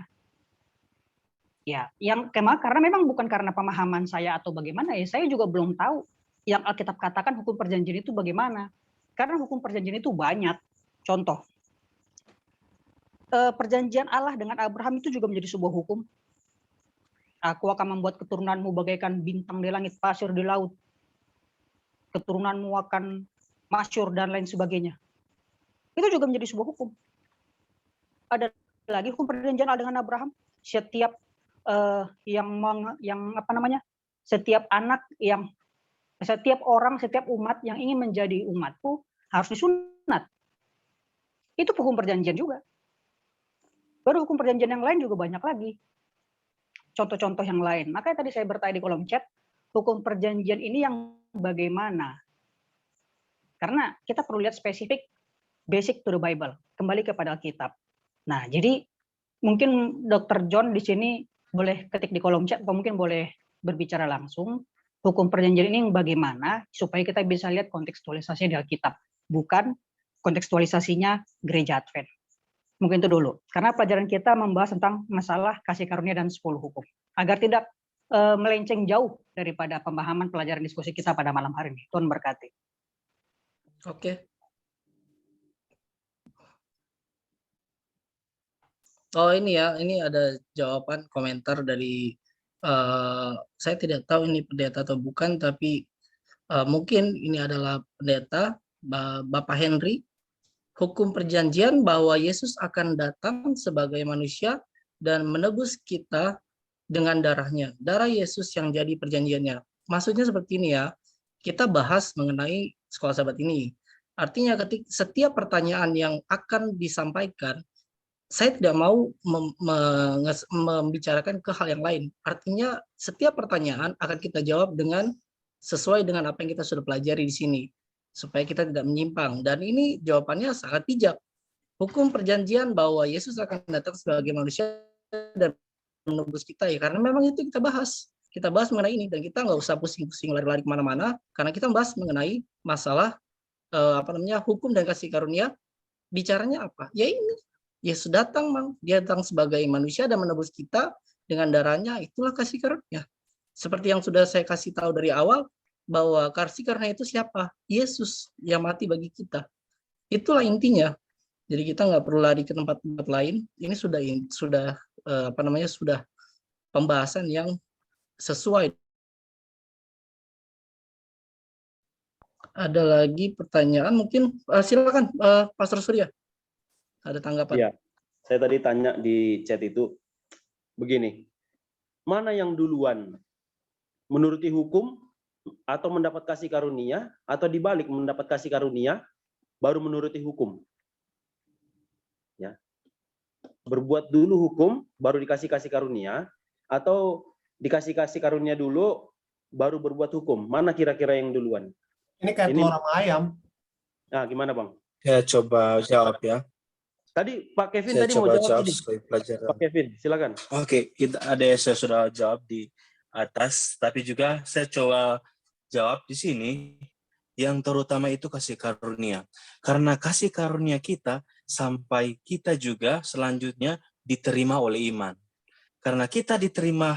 Speaker 7: Ya, karena memang bukan karena pemahaman saya atau bagaimana ya, saya juga belum tahu yang Alkitab katakan hukum perjanjian itu bagaimana. Karena hukum perjanjian itu banyak. Contoh, perjanjian Allah dengan Abraham itu juga menjadi sebuah hukum. Aku akan membuat keturunanmu bagaikan bintang di langit, pasir di laut. Keturunanmu akan masyhur dan lain sebagainya. Itu juga menjadi sebuah hukum. Ada lagi hukum perjanjian Allah dengan Abraham. Setiap setiap orang, setiap umat yang ingin menjadi umatku harus disunat. Itu hukum perjanjian juga. Baru hukum perjanjian yang lain juga banyak lagi. Contoh-contoh yang lain. Makanya tadi saya bertanya di kolom chat, hukum perjanjian ini yang bagaimana? Karena kita perlu lihat spesifik, basic to the Bible, kembali kepada Alkitab. Nah, jadi mungkin Dr. John di sini boleh ketik di kolom chat, atau mungkin boleh berbicara langsung, hukum perjanjian ini yang bagaimana, supaya kita bisa lihat kontekstualisasinya di Alkitab, bukan kontekstualisasinya gereja Advent. Mungkin itu dulu. Karena pelajaran kita membahas tentang masalah kasih karunia dan 10 hukum. Agar tidak melenceng jauh daripada pemahaman pelajaran diskusi kita pada malam hari ini. Tuhan berkati.
Speaker 1: Oke. Oh ini ya, ini ada jawaban komentar dari, saya tidak tahu ini pendeta atau bukan, tapi mungkin ini adalah pendeta, Bapak Henry. Hukum perjanjian bahwa Yesus akan datang sebagai manusia dan menebus kita dengan darahnya. Darah Yesus yang jadi perjanjiannya. Maksudnya seperti ini ya, kita bahas mengenai sekolah sahabat ini. Artinya ketika setiap pertanyaan yang akan disampaikan, saya tidak mau membicarakan ke hal yang lain. Artinya setiap pertanyaan akan kita jawab dengan sesuai dengan apa yang kita sudah pelajari di sini, supaya kita tidak menyimpang. Dan ini jawabannya sangat bijak. Hukum perjanjian bahwa Yesus akan datang sebagai manusia dan menebus kita ya, karena memang itu kita bahas. Kita bahas mengenai ini dan kita nggak usah pusing-pusing lari-lari kemana-mana, karena kita bahas mengenai masalah hukum dan kasih karunia. Bicaranya apa? Ya ini, Yesus datang, dia datang sebagai manusia dan menebus kita dengan darahnya. Itulah kasih karunia. Seperti yang sudah saya kasih tahu dari awal, bahwa kasih karunia itu siapa? Yesus yang mati bagi kita. Itulah intinya. Jadi kita nggak perlu lari ke tempat-tempat lain. Ini sudah pembahasan yang sesuai. Ada lagi pertanyaan? Mungkin silakan Pastor Surya. Ada tanggapan?
Speaker 9: Iya, saya tadi tanya di chat itu begini. Mana yang duluan? Menuruti hukum atau mendapat kasih karunia, atau dibalik mendapat kasih karunia baru menuruti hukum? Ya. Berbuat dulu hukum baru dikasih kasih karunia, atau dikasih kasih karunia dulu baru berbuat hukum? Mana kira-kira yang duluan?
Speaker 8: Ini kayak telur sama ayam.
Speaker 9: Nah, gimana Bang?
Speaker 10: Ya, coba jawab ya.
Speaker 9: Tadi Pak Kevin
Speaker 10: Saya
Speaker 9: tadi mau
Speaker 10: coba
Speaker 9: jawab ini.
Speaker 10: pelajaran.
Speaker 9: Pak Kevin, silakan.
Speaker 10: Oke, ada yang saya sudah jawab di atas, tapi juga saya coba jawab di sini yang terutama itu kasih karunia. Karena kasih karunia kita sampai kita juga selanjutnya diterima oleh iman. Karena kita diterima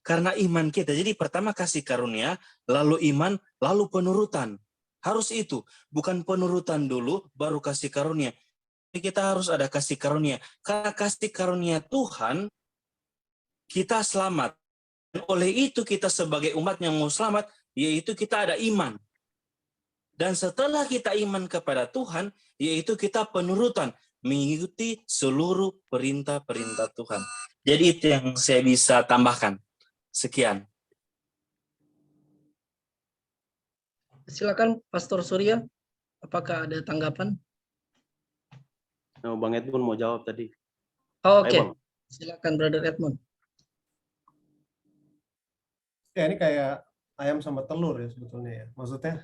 Speaker 10: karena iman kita. Jadi pertama kasih karunia, lalu iman, lalu penurutan. Harus itu, bukan penurutan dulu baru kasih karunia. Kita harus ada kasih karunia. Karena kasih karunia Tuhan, kita selamat. Dan oleh itu kita sebagai umat yang mau selamat, yaitu kita ada iman. Dan setelah kita iman kepada Tuhan, yaitu kita penurutan, mengikuti seluruh perintah-perintah Tuhan. Jadi itu yang saya bisa tambahkan. Sekian.
Speaker 1: Silakan Pastor Surya, apakah ada tanggapan?
Speaker 9: Oh, Bang Edmund mau jawab tadi.
Speaker 1: Oh, Oke,
Speaker 9: Bang.
Speaker 1: silakan Brother Edmund.
Speaker 8: Ya ini kayak ayam sama telur ya sebetulnya ya. Maksudnya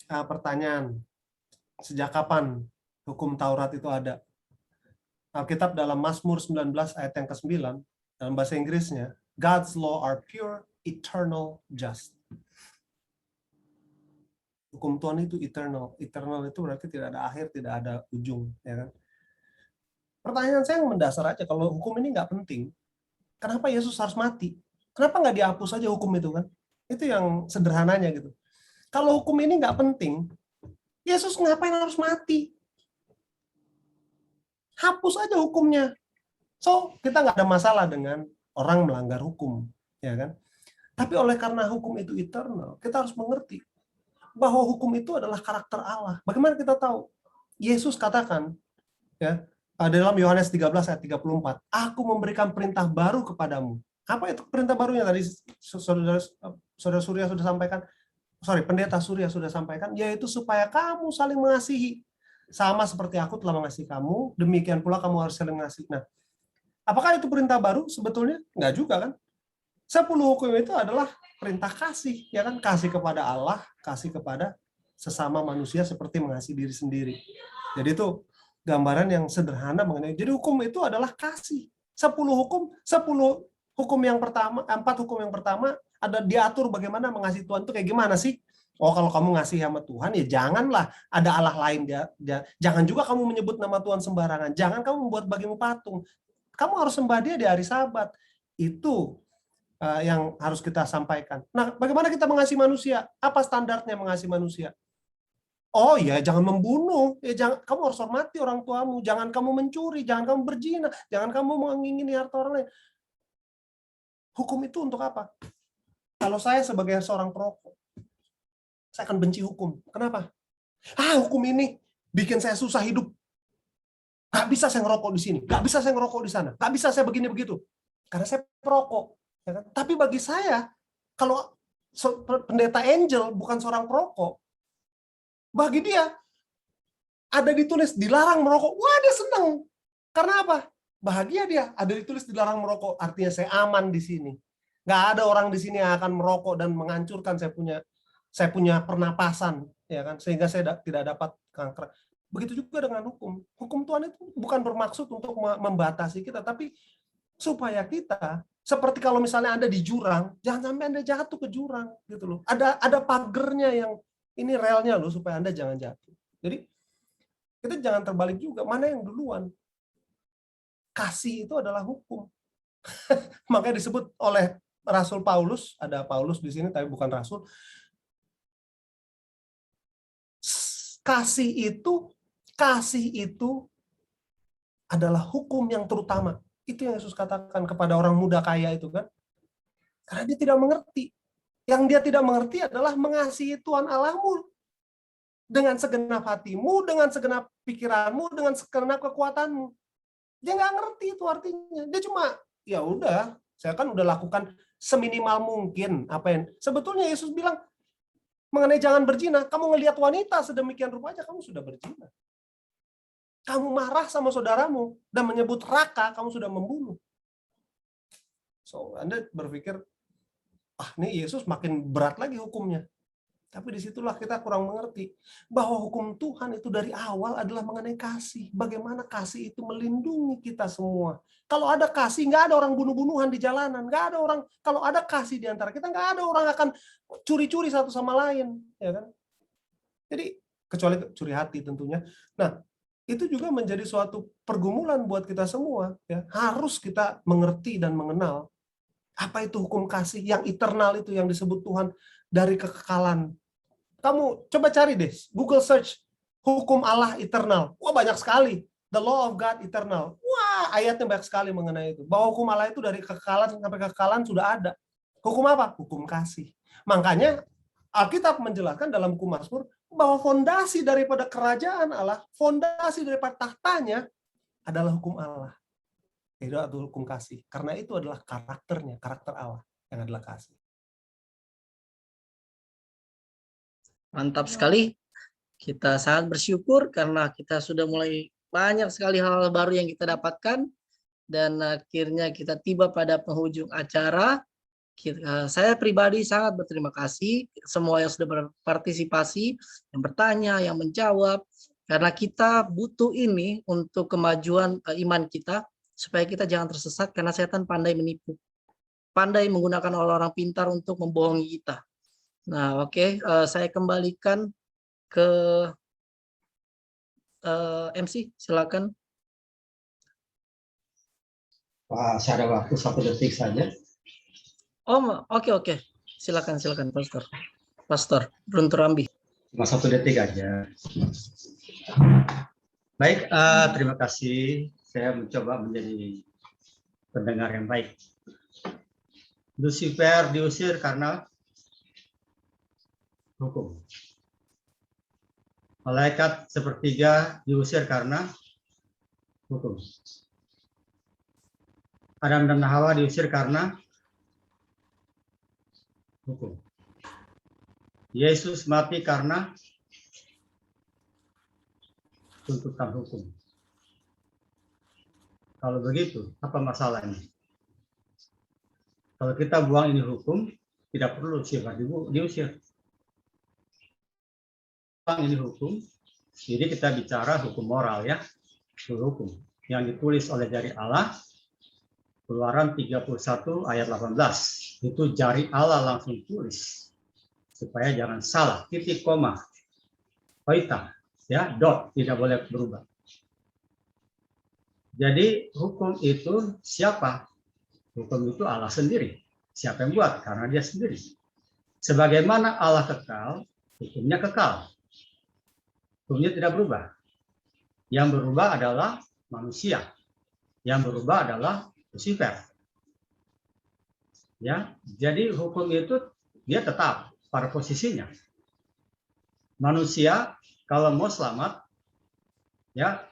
Speaker 8: pertanyaan, sejak kapan hukum Taurat itu ada? Alkitab dalam Mazmur 19 ayat yang ke-9, dalam bahasa Inggrisnya, God's law are pure, eternal, just. Hukum Tuhan itu eternal. Eternal itu berarti tidak ada akhir, tidak ada ujung. Ya kan? Pertanyaan saya yang mendasar aja, kalau hukum ini nggak penting, kenapa Yesus harus mati? Kenapa nggak dihapus aja hukum itu kan? Itu yang sederhananya gitu. Kalau hukum ini nggak penting, Yesus ngapain harus mati? Hapus aja hukumnya. So, kita nggak ada masalah dengan orang melanggar hukum, ya kan? Tapi oleh karena hukum itu eternal, kita harus mengerti bahwa hukum itu adalah karakter Allah. Bagaimana kita tahu? Yesus katakan, ya, dalam Yohanes 13 ayat 34, aku memberikan perintah baru kepadamu. Apa itu perintah barunya tadi saudara Surya sudah sampaikan? Pendeta Surya sudah sampaikan, yaitu supaya kamu saling mengasihi. Sama seperti aku telah mengasihi kamu, demikian pula kamu harus saling mengasihi. Nah, apakah itu perintah baru? Sebetulnya enggak juga kan? 10 hukum itu adalah perintah kasih, ya kan? Kasih kepada Allah, kasih kepada sesama manusia seperti mengasihi diri sendiri. Jadi itu gambaran yang sederhana mengenai. Jadi hukum itu adalah kasih. 10 hukum yang pertama, 4 hukum yang pertama ada diatur bagaimana mengasihi Tuhan itu kayak gimana sih? Oh, kalau kamu ngasih sama Tuhan ya janganlah ada Allah lain jangan juga kamu menyebut nama Tuhan sembarangan. Jangan kamu membuat bagimu patung. Kamu harus sembah Dia di hari Sabat. Itu yang harus kita sampaikan. Nah, bagaimana kita mengasihi manusia? Apa standarnya mengasihi manusia? Oh ya, jangan membunuh. Ya, jangan, kamu harus hormati orang tuamu. Jangan kamu mencuri. Jangan kamu berzina. Jangan kamu mengingini harta orang lain. Hukum itu untuk apa? Kalau saya sebagai seorang perokok, saya akan benci hukum. Kenapa? Hukum ini bikin saya susah hidup. Gak bisa saya ngerokok di sini. Gak bisa saya ngerokok di sana. Gak bisa saya begini begitu. Karena saya perokok. Ya kan? Tapi bagi saya, kalau pendeta Angel bukan seorang perokok, bagi dia ada ditulis dilarang merokok. Wah, dia senang. Karena apa? Bahagia dia. Ada ditulis dilarang merokok. Artinya saya aman di sini. Nggak ada orang di sini yang akan merokok dan menghancurkan saya punya pernapasan, ya kan? Sehingga saya tidak dapat kanker. Begitu juga dengan hukum. Hukum Tuhan itu bukan bermaksud untuk membatasi kita, tapi supaya kita, seperti kalau misalnya Anda di jurang, jangan sampai Anda jatuh ke jurang, gitu loh. Ada pagernya yang ini relnya loh, supaya Anda jangan jatuh. Jadi kita jangan terbalik juga. Mana yang duluan? Kasih itu adalah hukum. Makanya disebut oleh Rasul Paulus, ada Paulus di sini tapi bukan rasul. Kasih itu adalah hukum yang terutama. Itu yang Yesus katakan kepada orang muda kaya itu kan. Karena dia tidak mengerti. Yang dia tidak mengerti adalah mengasihi Tuhan Allahmu dengan segenap hatimu, dengan segenap pikiranmu, dengan segenap kekuatanmu. Dia nggak ngerti itu artinya. Dia cuma, ya udah, saya kan udah lakukan seminimal mungkin apa yang sebetulnya Yesus bilang mengenai jangan berzina. Kamu ngelihat wanita sedemikian rupa aja kamu sudah berzina. Kamu marah sama saudaramu dan menyebut raka, kamu sudah membunuh. So, Anda berpikir, nih Yesus makin berat lagi hukumnya. Tapi disitulah kita kurang mengerti bahwa hukum Tuhan itu dari awal adalah mengenai kasih. Bagaimana kasih itu melindungi kita semua. Kalau ada kasih, nggak ada orang bunuh-bunuhan di jalanan. Nggak ada orang, kalau ada kasih di antara kita, nggak ada orang akan curi-curi satu sama lain. Ya kan? Jadi, kecuali curi hati tentunya. Nah, itu juga menjadi suatu pergumulan buat kita semua. Ya. Harus kita mengerti dan mengenal apa itu hukum kasih yang eternal itu yang disebut Tuhan dari kekekalan. Kamu coba cari deh, Google search hukum Allah eternal. Wah, banyak sekali. The law of God eternal. Wah, ayatnya banyak sekali mengenai itu. Bahwa hukum Allah itu dari kekekalan sampai kekekalan sudah ada. Hukum apa? Hukum kasih. Makanya Alkitab menjelaskan dalam hukum Mazmur bahwa fondasi daripada kerajaan Allah, fondasi daripada tahtanya adalah hukum Allah. Itu adalah hukum kasih. Karena itu adalah karakternya, karakter Allah yang adalah kasih.
Speaker 1: Mantap sekali. Kita sangat bersyukur karena kita sudah mulai banyak sekali hal baru yang kita dapatkan. Dan akhirnya kita tiba pada penghujung acara. Saya pribadi sangat berterima kasih semua yang sudah berpartisipasi, yang bertanya, yang menjawab, Karena kita butuh ini untuk kemajuan iman kita, supaya kita jangan tersesat karena setan pandai menipu. Pandai menggunakan orang-orang pintar untuk membohongi kita. Nah, oke, saya kembalikan ke MC, silakan.
Speaker 11: Pak, saya ada waktu 1 detik saja.
Speaker 1: Oh, oke. Silakan, Pastor Guntur Rambi.
Speaker 11: Cuma 1 detik aja. Baik, terima kasih. Saya mencoba menjadi pendengar yang baik. Lucifer diusir karena hukum. Malaikat sepertiga diusir karena hukum. Adam dan Hawa diusir karena hukum. Yesus mati karena tuntutan hukum. Kalau begitu, apa masalahnya? Kalau kita buang ini hukum, tidak perlu Lucifer diusir. Buang ini hukum, jadi kita bicara hukum moral ya, hukum yang ditulis oleh jari Allah. Keluaran 31 ayat 18. Itu jari Allah langsung tulis. Supaya jangan salah. Titik koma. Poita. Ya, dot. Tidak boleh berubah. Jadi hukum itu siapa? Hukum itu Allah sendiri. Siapa yang buat? Karena dia sendiri. Sebagaimana Allah kekal, hukumnya kekal. Hukumnya tidak berubah. Yang berubah adalah manusia. Yang berubah adalah Lucifer. Ya, jadi hukum itu dia tetap pada posisinya. Manusia kalau mau selamat, ya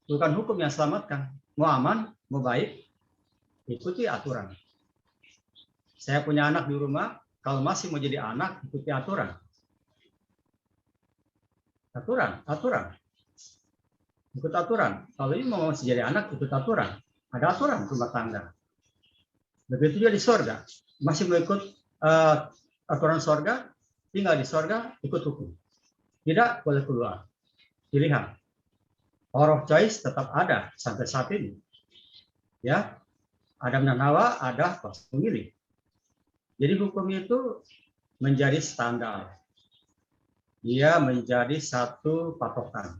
Speaker 11: bukan hukum yang selamatkan. Mau aman, mau baik, ikuti aturan. Saya punya anak di rumah, kalau masih mau jadi anak, ikuti aturan. Aturan. Ikut aturan. Kalau ini mau masih jadi anak, ikut aturan. Ada aturan rumah tangga. Begitu juga di sorga. Masih mau ikut aturan sorga, tinggal di sorga, ikut hukum. Tidak boleh keluar. Pilihan. Power of choice tetap ada sampai saat ini. Ya, Adam dan Hawa ada pas memilih. Jadi hukum itu menjadi standar. Dia menjadi satu patokan.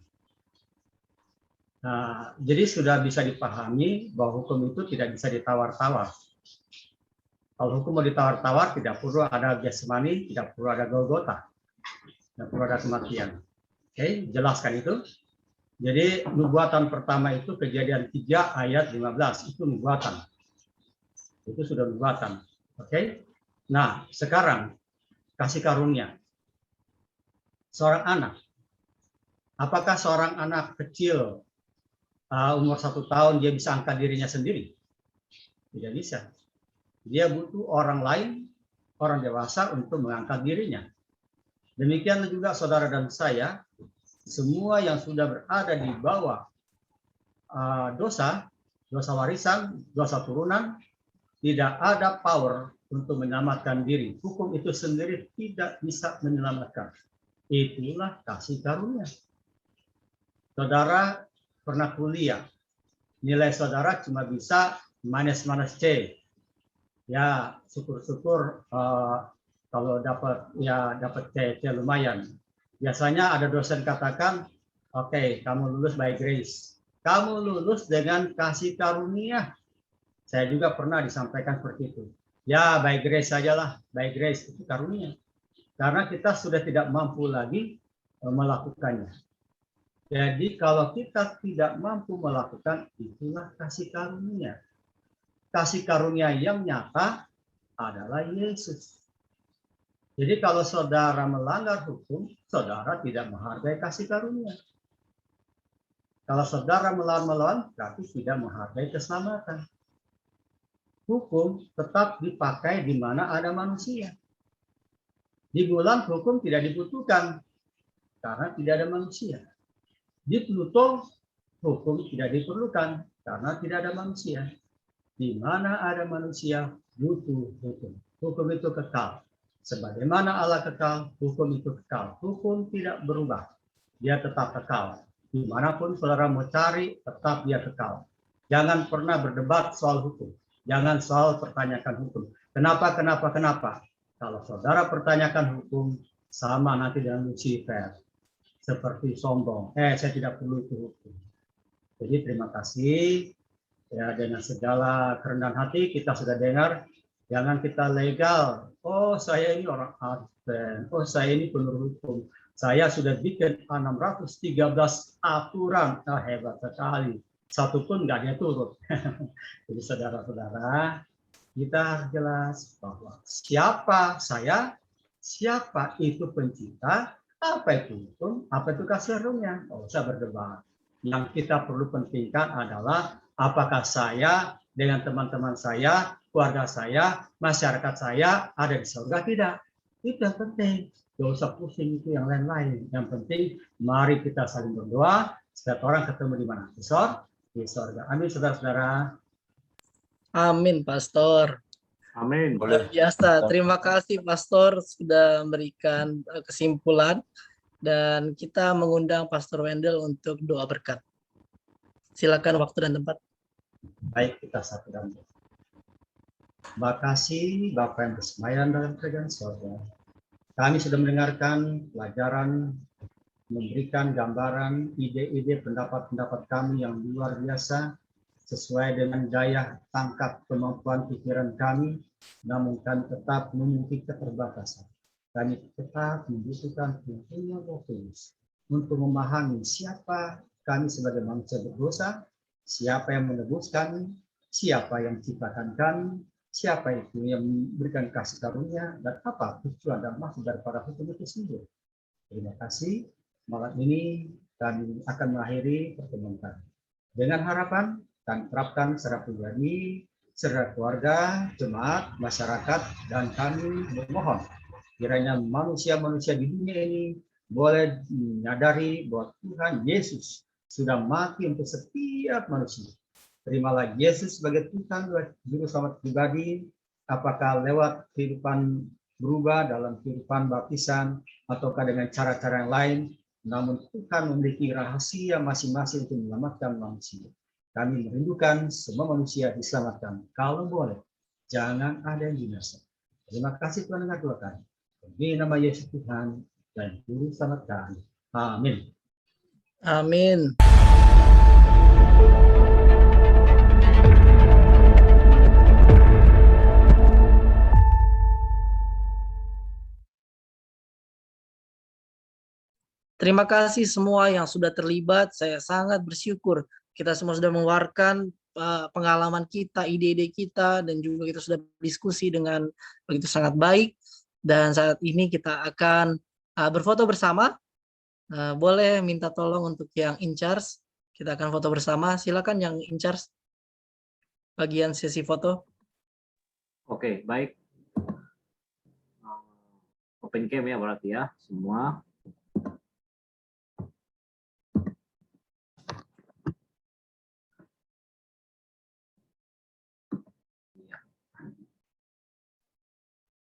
Speaker 11: Nah, jadi sudah bisa dipahami bahwa hukum itu tidak bisa ditawar-tawar. Kalau hukum mau ditawar-tawar, tidak perlu ada Getsemani, tidak perlu ada Golgota, tidak perlu ada kematian. Oke, jelaskan itu. Jadi nubuatan pertama itu Kejadian 3 ayat 15, itu nubuatan. Itu sudah nubuatan. Oke. Nah, sekarang kasih karunia. Seorang anak. Apakah seorang anak kecil umur 1 tahun dia bisa angkat dirinya sendiri? Tidak bisa. Dia butuh orang lain, orang dewasa untuk mengangkat dirinya. Demikian juga saudara dan saya, semua yang sudah berada di bawah dosa warisan, dosa turunan, tidak ada power untuk menyelamatkan diri. Hukum itu sendiri tidak bisa menyelamatkan. Itulah kasih karunia. Saudara pernah kuliah, nilai saudara cuma bisa minus C. Ya, syukur-syukur kalau dapat C lumayan. Biasanya ada dosen katakan, oke, kamu lulus by grace. Kamu lulus dengan kasih karunia. Saya juga pernah disampaikan seperti itu. Ya, by grace sajalah, by grace itu karunia. Karena kita sudah tidak mampu lagi melakukannya. Jadi kalau kita tidak mampu melakukan, itulah kasih karunia. Kasih karunia yang nyata adalah Yesus. Jadi kalau saudara melanggar hukum, saudara tidak menghargai kasih karunia. Kalau saudara melawan, berarti tidak menghargai keselamatan. Hukum tetap dipakai di mana ada manusia. Di bulan hukum tidak dibutuhkan karena tidak ada manusia. Di Pluto hukum tidak diperlukan karena tidak ada manusia. Di mana ada manusia butuh hukum. Hukum itu kekal. Sebagaimana Allah kekal, hukum itu kekal. Hukum tidak berubah. dia tetap kekal. Dimanapun saudara mau cari, tetap dia kekal. Jangan pernah berdebat soal hukum. Jangan selalu pertanyakan hukum. Kenapa? Kalau saudara pertanyakan hukum, sama nanti dengan Lucifer. Seperti sombong. Saya tidak perlu itu hukum. Jadi terima kasih. Ya, dengan segala kerendahan hati kita sudah dengar. Jangan kita legal. Oh, saya ini orang Advent. Oh, saya ini penurut hukum. Saya sudah bikin 613 aturan. Hebat sekali. Satu pun nggak dia turut. Jadi saudara-saudara, kita harus jelas bahwa siapa saya, siapa itu pencipta, apa itu hukum, apa itu kasih karunia. Nggak usah berdebat. Yang kita perlu pentingkan adalah apakah saya dengan teman-teman saya, keluarga saya, masyarakat saya ada di surga tidak. Itu yang penting. Nggak usah pusing itu yang lain-lain. Yang penting mari kita saling berdoa. Setiap orang ketemu di mana? Di surga. Amin, saudara-saudara.
Speaker 1: Amin, Pastor.
Speaker 12: Amin.
Speaker 1: Luar biasa. Terima kasih, Pastor, sudah memberikan kesimpulan. Dan kita mengundang Pastor Wendel untuk doa berkat. Silakan waktu dan tempat.
Speaker 11: Baik, kita satu dan dua. Terima kasih Bapak yang bersemayam dalam kerajaan surga. Kami sudah mendengarkan pelajaran, memberikan gambaran, ide-ide, pendapat-pendapat kami yang luar biasa, sesuai dengan daya tangkap kemampuan pikiran kami, namun kami tetap memiliki keterbatasan. Kami tetap membutuhkan tuntunan Roh Kudus untuk memahami siapa kami sebagai manusia berdosa, siapa yang menebus kami, siapa yang menciptakan kami, siapa itu yang memberikan kasih karunia, dan apa tujuan dan maksud daripada hukum itu sendiri. Terima kasih. Malam ini kami akan mengakhiri pertemuan kami. Dengan harapan kami terapkan secara pribadi, secara keluarga, jemaat, masyarakat, dan kami memohon kiranya manusia-manusia di dunia ini boleh menyadari bahwa Tuhan Yesus sudah mati untuk setiap manusia. Terimalah Yesus sebagai Tuhan Juru Selamat pribadi, apakah lewat kehidupan berubah dalam kehidupan baptisan, ataukah dengan cara-cara yang lain, namun Tuhan memiliki rahasia masing-masing untuk menyelamatkan manusia. Kami merindukan semua manusia diselamatkan. Kalau boleh, jangan ada yang binasa. Terima kasih Tuhan dengan doa kami. Demi nama Yesus Tuhan dan Juru Selamat kami. Amin.
Speaker 1: Amin. Terima kasih semua yang sudah terlibat. Saya sangat bersyukur kita semua sudah mengeluarkan pengalaman kita, ide-ide kita, dan juga kita sudah berdiskusi dengan begitu sangat baik. Dan saat ini kita akan berfoto bersama. Boleh minta tolong untuk yang in charge. Kita akan foto bersama. Silakan yang in charge bagian sesi foto.
Speaker 12: Oke, baik. Open cam ya berarti ya semua.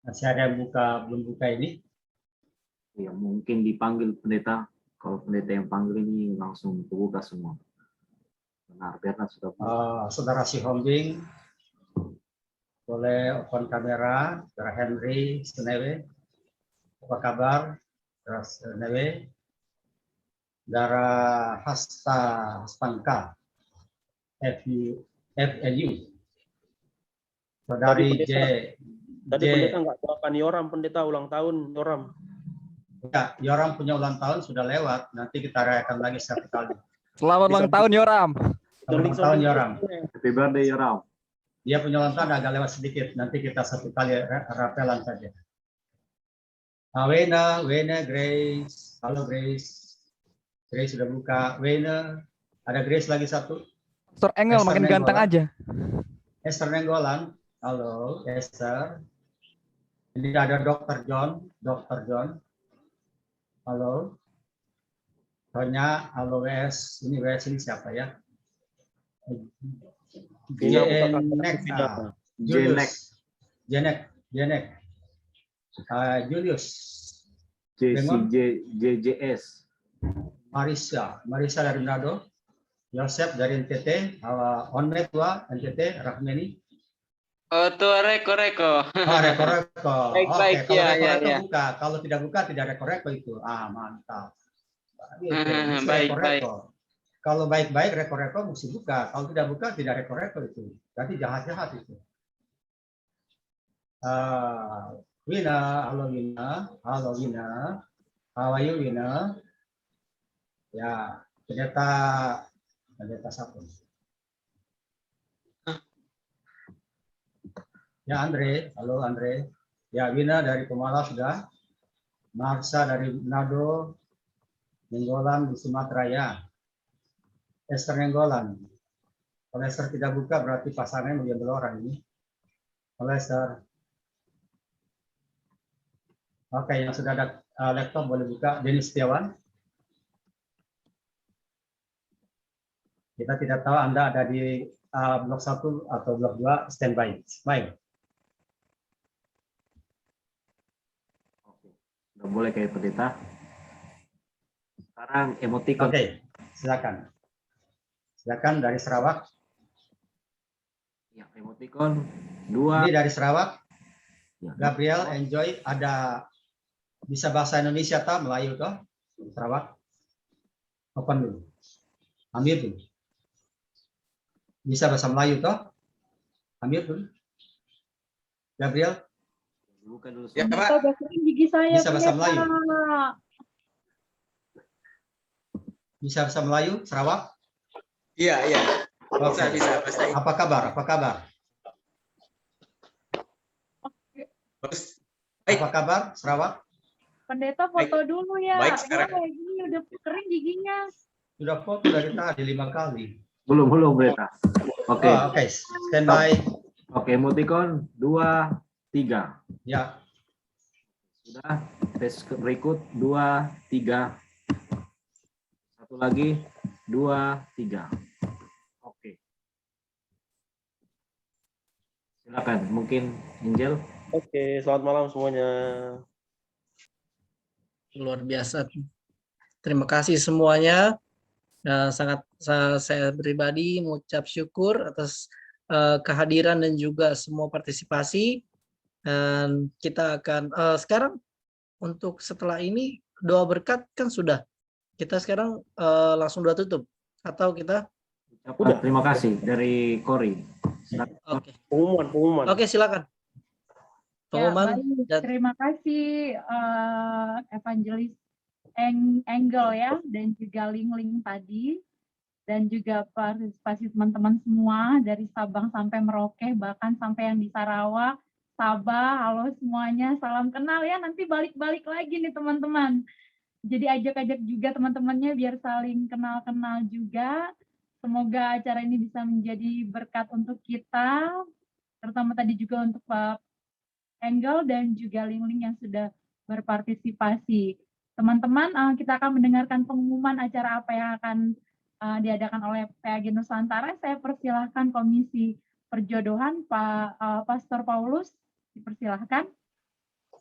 Speaker 11: Masih ada yang belum buka ini?
Speaker 12: Ya, mungkin dipanggil pendeta. Kalau pendeta yang panggil ini langsung buka semua. Benar, Bernard sudah buka.
Speaker 11: Saudara Si Hombing, boleh open kamera. Saudara Henry Senewe, apa kabar? Saudara Senewe. Saudara Hasta Spangka, FNU. Saudari
Speaker 9: Tadi pendeta nggak doakan Yoram, pendeta ulang tahun Yoram.
Speaker 11: Ya, Yoram punya ulang tahun sudah lewat. Nanti kita rayakan lagi satu kali.
Speaker 13: Selamat ulang tahun Yoram.
Speaker 11: Selamat ulang tahun Yoram.
Speaker 12: Happy birthday Yoram.
Speaker 11: Dia punya ulang tahun agak lewat sedikit. Nanti kita satu kali rapelan saja. Wena, Grace. Halo Grace. Grace sudah buka. Wena, ada Grace lagi satu.
Speaker 13: Pastor Engel
Speaker 11: Esther
Speaker 13: makin
Speaker 11: Nenggolan.
Speaker 13: ganteng aja.
Speaker 11: Esther Nenggolan. Halo Esther. Ini ada Dr. John. Halo. Soalnya, halo WS. Ini WS ini siapa ya? Julius. Jenek. Julius.
Speaker 12: JJS.
Speaker 11: Marisa dari Manado, Yosef dari NTT, Onmet NTT, Rahmani.
Speaker 14: Oh, tuh reko.
Speaker 11: Reko.
Speaker 14: Baik,
Speaker 11: Oke, kalau
Speaker 14: ya,
Speaker 11: reko
Speaker 14: ya.
Speaker 11: buka, kalau tidak buka tidak reko itu. Mantap. Mesti
Speaker 14: Baik.
Speaker 11: reko. Kalau baik-baik reko mesti buka. Kalau tidak buka tidak reko itu. Berarti jahat-jahat itu. Wina, halo Wina. How are you, Wina? Ya, pendeta siapa? Ya, Andre. Halo, Andre. Ya, Wina dari Pemala sudah. Marsa dari Manado. Nenggolan di Sumatera ya. Esther Nenggolan. Kalau Esther tidak buka berarti pasarnya mau diambil orang ini. Halo, Esther. Oke, yang sudah ada laptop boleh buka. Denis Setiawan. Kita tidak tahu Anda ada di blok 1 atau blok 2, standby. Baik.
Speaker 12: Udah boleh kayak pendeta. Sekarang emoticon.
Speaker 11: Oke, silakan. Silakan dari Sarawak.
Speaker 12: Ya, emoticon 2.
Speaker 11: Ini dari Sarawak.
Speaker 12: Ya.
Speaker 11: Gabriel, enjoy. Ada bisa bahasa Indonesia atau Melayu toh? Sarawak. Open dulu. Ambil dulu. Bisa bahasa Melayu toh? Ambil dulu. Gabriel.
Speaker 12: Buka dulu.
Speaker 3: Ya, Pak. Gigi saya
Speaker 11: bisa bahasa Melayu. Bisa bahasa Melayu, Sarawak?
Speaker 14: Iya.
Speaker 11: Oke.
Speaker 14: Bisa.
Speaker 11: Apa kabar? Apa kabar, Sarawak?
Speaker 3: Pendeta foto dulu ya.
Speaker 14: Baik, sekarang.
Speaker 3: Boleh, ini udah kering giginya.
Speaker 11: Sudah foto dari tadi 5 kali.
Speaker 12: Belum pendeta. Oke.
Speaker 11: Oke, standby.
Speaker 12: Oke, emoticon 2, 3.
Speaker 11: Ya.
Speaker 12: Sudah. Tes berikut 2, 3. Satu lagi 2, 3. Oke. Silakan, mungkin Angel.
Speaker 9: Oke, selamat malam semuanya.
Speaker 1: Luar biasa. Terima kasih semuanya. Sangat saya pribadi mengucap syukur atas kehadiran dan juga semua partisipasi. Dan kita akan sekarang untuk setelah ini doa berkat kan sudah. Kita sekarang langsung doa tutup atau kita?
Speaker 12: Udah. Terima kasih dari Kori.
Speaker 1: Oke.
Speaker 9: Pengumuman.
Speaker 1: Oke, silakan. Pengumuman.
Speaker 3: Ya, terima kasih Evangelis Angel ya, dan juga Ling tadi, dan juga partisipasi teman-teman semua dari Sabang sampai Merauke, bahkan sampai yang di Sarawak, Sabah. Halo semuanya, salam kenal ya, nanti balik-balik lagi nih teman-teman. Jadi ajak-ajak juga teman-temannya biar saling kenal-kenal juga. Semoga acara ini bisa menjadi berkat untuk kita, terutama tadi juga untuk Pak Angel dan juga Ling yang sudah berpartisipasi. Teman-teman, kita akan mendengarkan pengumuman acara apa yang akan diadakan oleh PAG Nusantara. Saya persilahkan Komisi Perjodohan, Pak Pastor Paulus, dipersilahkan.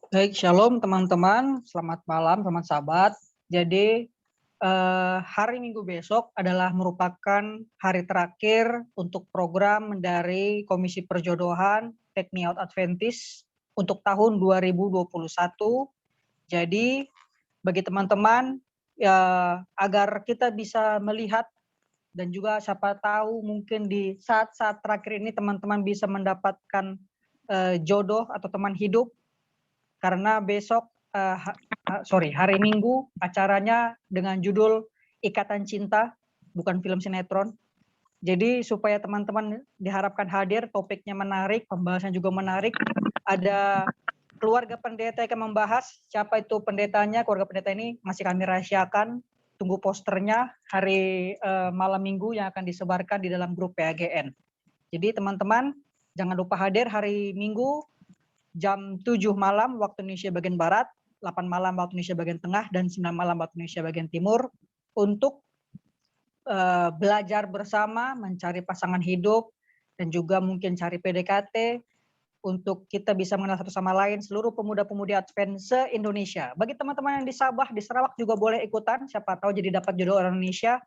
Speaker 7: Baik, shalom teman-teman, selamat malam, selamat sahabat. Jadi hari Minggu besok adalah merupakan hari terakhir untuk program dari Komisi Perjodohan Take Me Out Adventist untuk tahun 2021. Jadi bagi teman-teman agar kita bisa melihat dan juga siapa tahu mungkin di saat-saat terakhir ini teman-teman bisa mendapatkan jodoh atau teman hidup, karena besok hari Minggu acaranya dengan judul Ikatan Cinta, bukan film sinetron. Jadi supaya teman-teman diharapkan hadir, topiknya menarik, pembahasan juga menarik. Ada keluarga pendeta yang akan membahas, siapa itu pendetanya, keluarga pendeta ini masih kami rahasiakan. Tunggu posternya hari malam Minggu yang akan disebarkan di dalam grup PAGN. Jadi teman-teman jangan lupa hadir hari Minggu jam 7 malam waktu Indonesia bagian Barat, 8 malam waktu Indonesia bagian Tengah, dan 9 malam waktu Indonesia bagian Timur untuk belajar bersama, mencari pasangan hidup, dan juga mungkin cari PDKT untuk kita bisa mengenal satu sama lain seluruh pemuda-pemudi Advent se-Indonesia. Bagi teman-teman yang di Sabah, di Sarawak juga boleh ikutan, siapa tahu jadi dapat jodoh orang Indonesia.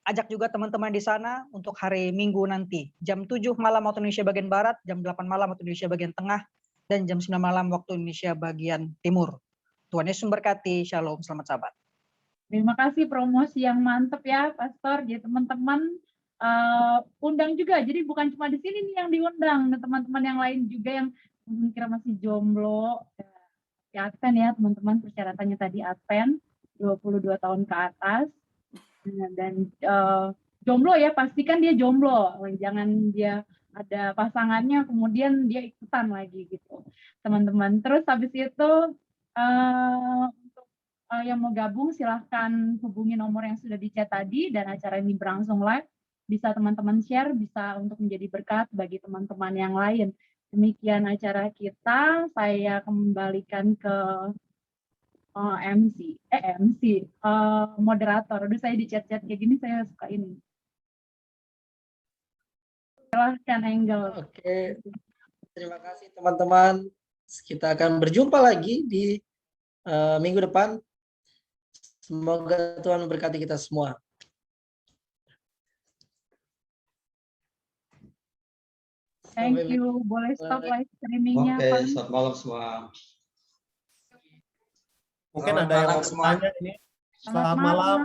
Speaker 7: Ajak juga teman-teman di sana untuk hari Minggu nanti. Jam 7 malam waktu Indonesia bagian Barat, jam 8 malam waktu Indonesia bagian Tengah, dan jam 9 malam waktu Indonesia bagian Timur. Tuhan Yesus memberkati. Shalom, selamat Sabat.
Speaker 3: Terima kasih promosi yang mantep ya, Pastor. Jadi teman-teman undang juga. Jadi bukan cuma di sini nih yang diundang, teman-teman yang lain juga yang mungkin kira masih jomblo. Ya, Advent ya teman-teman, persyaratannya tadi Advent 22 tahun ke atas. Dan jomblo ya, pastikan dia jomblo, jangan dia ada pasangannya kemudian dia ikutan lagi gitu teman-teman. Terus habis itu untuk yang mau gabung silahkan hubungi nomor yang sudah di-chat tadi, dan acara ini berlangsung live, bisa teman-teman share, bisa untuk menjadi berkat bagi teman-teman yang lain. Demikian acara kita, saya kembalikan ke moderator. Aduh, saya di chat-chat kayak gini saya suka ini. Silahkan Engel.
Speaker 1: Oke, terima kasih teman-teman. Kita akan berjumpa lagi di minggu depan. Semoga Tuhan memberkati kita semua.
Speaker 3: Thank you. Boleh stop live streaming-nya,
Speaker 11: Oke,
Speaker 3: Pak?
Speaker 11: selamat malam semua.
Speaker 8: Mungkin ada yang mau bertanya ini. Selamat malam.